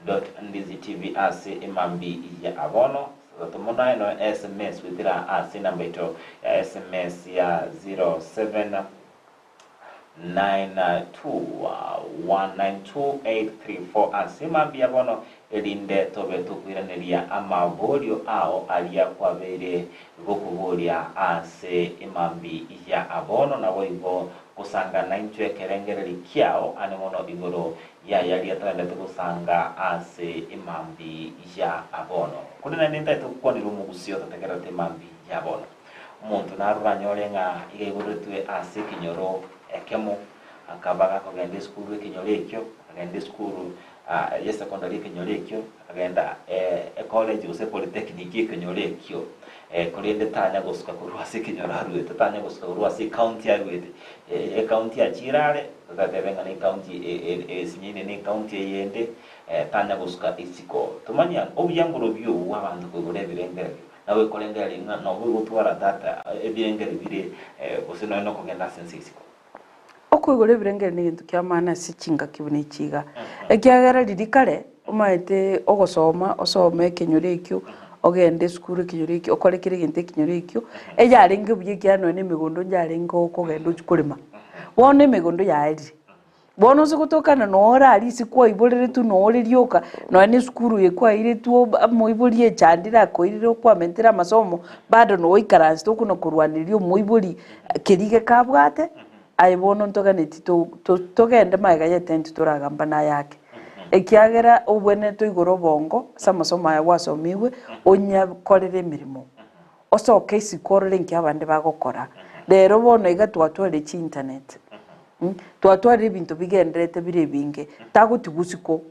www.ndizitv ase emambi ya abono tomona no SMS witira ase number ito ya SMS ya 07 0921928834 asimambia bono elinde tobe tukwiraneria amabolio ao alia kwabere gokubolia ase imambi ya abono na boibo kusanga naintwe kerengereri kiao anemono igoro ya yali atanda kusanga ase imambi ya abono kunena nenda tukoni rumu kusio tatekera imambi ya abono umuntu naruranyorenga igegurutwe ase kinyoro ekemo akabaga kugenda skulu ekinyorekyo agenda skulu ya secondary kinyorekyo agenda college use polytechnic kinyorekyo kulinde tanya gusuka kurwasi kinyoraruwe tanya gusuka kurwasi county yarwe county ya Chirare tatabenga ni county sinyine ni county yende tanya gusuka isiko tumanya obuyanguro byo abantu kugure birengere nawe kolengere nga no bugutwara data ebirengere bire usino no kugenda sense isiko okwigura ebirengere ni gintu kia maana sichinga kibune chiga ekiagera ririkare umaete ogosoma osome ekinyore ekyo ogende skuru ekinyore ekyo okorekere gintu ekinyore ekyo eyaringe buye kiano ne migondo yaringe okogenda ukurima wone migondo yairi bono zigutokana nora alisi kwa iborere tu nore ryoka no ne skuru yekwa ire tu moiborie chandira koiriro kwa mentera masomo bado no ikaransi to kuno kurwanirio moibori kerige kabwate aibono ntoganeti togende maiga yetenti turagamba na yake ekiagera obwene to igoro bongo samasomo ya wasomiwe onya korere mirimo osoke isikorere nk'abande bagokora rero bono iga twatware chi internet twatware ibintu bigenderete bire binge tagutugusiko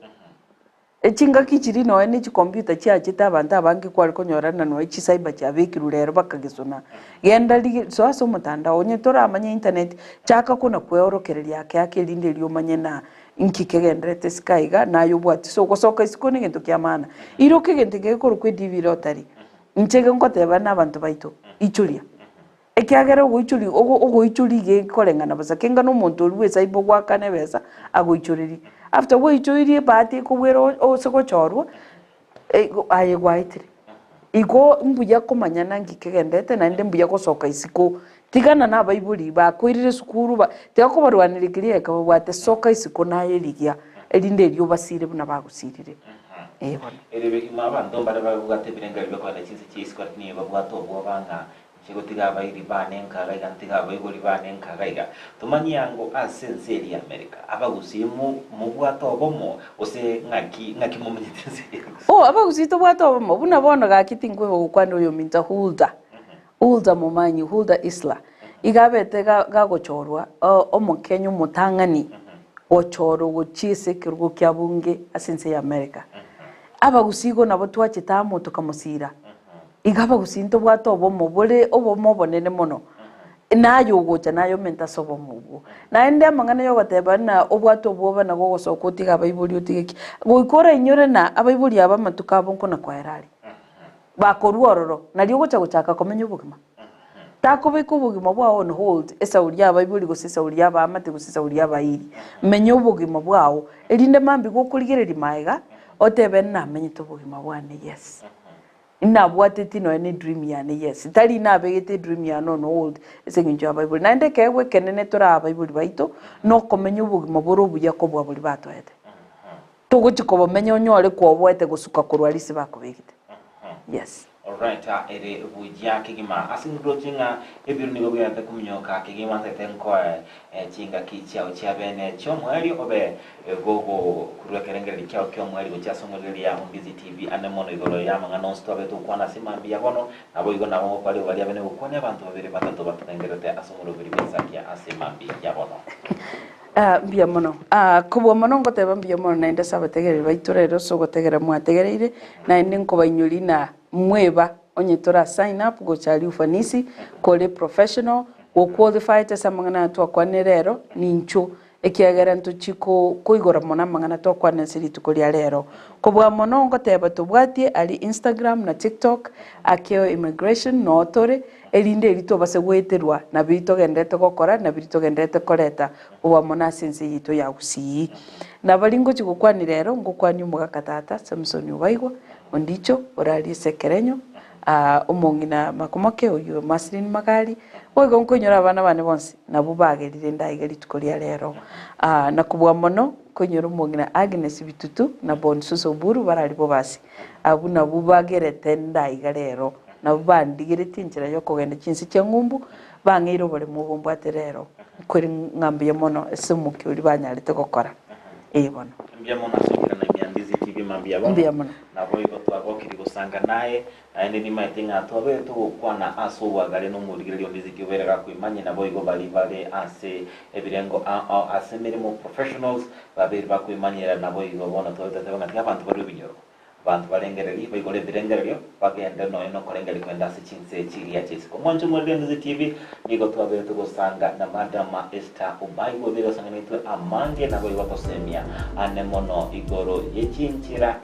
echinga kichiri no ene chi computer chiachita abantu abange kwari konyorana no chi cyber cyabikiru rero bakagisona genda so aso mutanda onye toramanya internet chaka kuna kweorokereria yake linde lyo manyena nkikegenderete skaiga nayo bwati so gosoka isikone gento kyamana iroke gente gekoro kwe DV rotary nchege ngoteba n'abantu baito ichuria ekiagera ogoichuri ogoichuri ge korengana basa kenga no muntu uriwe saibo gwakane besa agoichuriri after goichuri bati kubwero osego chorwa aye gwaitire iko mbuya komanyana ngikegendete na inde mbuya gosoka isiko tigana na baibuli ba kwirire sukuru ba teko barwanirikirie ka bwate soka isiko naye ligia elinde ryo basire buna bagusirire bona erebe imaba ndomba bagate birenga byo na chinse chisiko ni babwato bwo banga chikotiga bairi banenka gaiga ntiga baibuli banenka gaiga tumanyango asenseri America abagusimu mubwato bomo ose ngaki mumenyitense abagusito bwato bomo buna bono gakitingwe gukwanda uyo minta Hulda mumanyi Hulda Isla igabete gagochorwa omukenya umutangani gochoro gochise kirgo kyabunge asense ya America abagusigo nabo twachitamu tukamusira igaba gusinto bwato bomo bole obomo bonene mono nayo gocha nayo menta sobo mugo na ende amangana yo gateba na obwato bwoba na gogosokotiga abaibuli otigeki goikora inyore na abaibuli aba matuka bonko na kwaerari bakoruororo nalyo gocha gochaka komenya ubugima takobeka ubugima bwawo on hold esa uri abaibuli gosesa uri aba amate gosesa uri abairi menya ubugima bwawo elinde mambi gokurigereri maiga otebe na menye ubugima bwane yes ina bwateti no any dream ya ne yes tali na begete dream ya no hold esenginjo abaibuli na ende kewe kenene tora abaibuli baito no komenya ubugima boro buya ko bwa buli batwete tuguchiko bamenye onyore ko bwete gusuka kurwarisi bakubegite yes alright ere bujya kigima asingro jinga ebiru nigo byante kumnyoka kigima tetenko chinga kichao chabene chomweli obe gogo kurekerengere kyao kyomweli gocha songoleria Umbizi TV anemono igoro yamanga non stop to kwana simambia bono nabo igo nabo kwali bali abene ukone abantu babiri batatu batengerete asongolo biri besakia asimambia yabono mbia mono kubwo mono ngoteba mbia mono na inde sabategere baiturero so gotegera mwategereire na inde nkobainyuri na mweba onye tora sign up go chali ufanisi kole professional go qualify tesa mangana to kwanerero nincho ekiagera ntuchiko kuigora mona mangana to kwanesiri tukolia rero kubwa mono ngoteba tubwatie ali Instagram na TikTok akeo immigration no tore elinde rito base gweterwa na bito gendete gokora na bito gendete koreta uwa mona sense yito ya gusi na balingo chigukwanira rero ngukwani mugakatata Samson Ubaigwa ondicho orali sekerenyo umongina makomake uyu Maslin Magari oigo nkunyora abana bane bonse nabo bagerire ndaigeri tukoria rero na kubwa mono kunyora umongina Agnes Bitutu na Bonsuso Buru bararibo basi abu nabo bagerete ndaiga rero nabo bandigirite inzira yo kugenda kinsi cyangumbu bangiro bari mu bombo aterero kuri ngambiye mono semuki uri banyarite gukora bono mbya mono asukira na Imyandizi TV mambia bono nabo igo twagokiri gusanga naye ende ni maitinga tobe tukwana asuwagale no murigire Ondizi kibereka kwimanye nabo igo bali ase ebirengo ase mirimo professionals babiri bakwimanyira nabo igo bono tobe tebanga abantu bari binyoro bantu barengereri bayigole birengerero bagenda no korengeri kwenda se chinse chiriya chesiko mwanjo muri Ondizi TV nigo twabere tugosanga na Madam Esther Ubayigo bero sanga nitwe amange nabo igo tosemia ane mono igoro yechinchira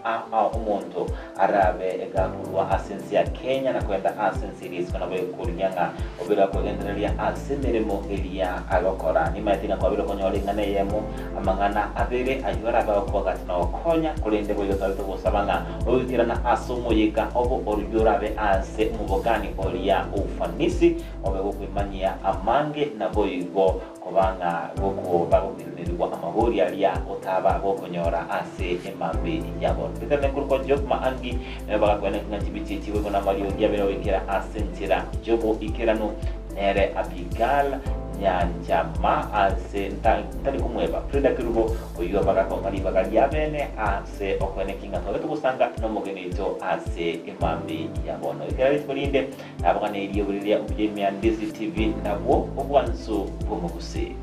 umuntu arabe egakurwa asensi ya Kenya na kwenda asensi risiko nabo kuryanga obera ko endereria asemeremo elia agokora ni mayitinga kwa biro konyo lingane yemo amangana abere ayora bagako gatina okonya kulende boyo taruto bosabanga oyitira na asomoyeka obo oryurabe ase mubogani olia ufanisi obego kwimanyia amange na boyigo kobanga goko bagokiririrwa amahori alia otaba gokonyora ase emambe yabo bitane kurko job maangi bagakwene ngatibichi chiwe na Mario Diabero ikera asentira jobo ikerano nere Abigail Nyanjama ase ntari kumweba Frida Kirubo oyo bagako ngari bagalia bene ase okwene kinga tole tugusanga no mugenito ase emambi yabono ikari tkolinde nabagane iriyo buriya ubye Imyandizi TV nabo obwanso bomuguse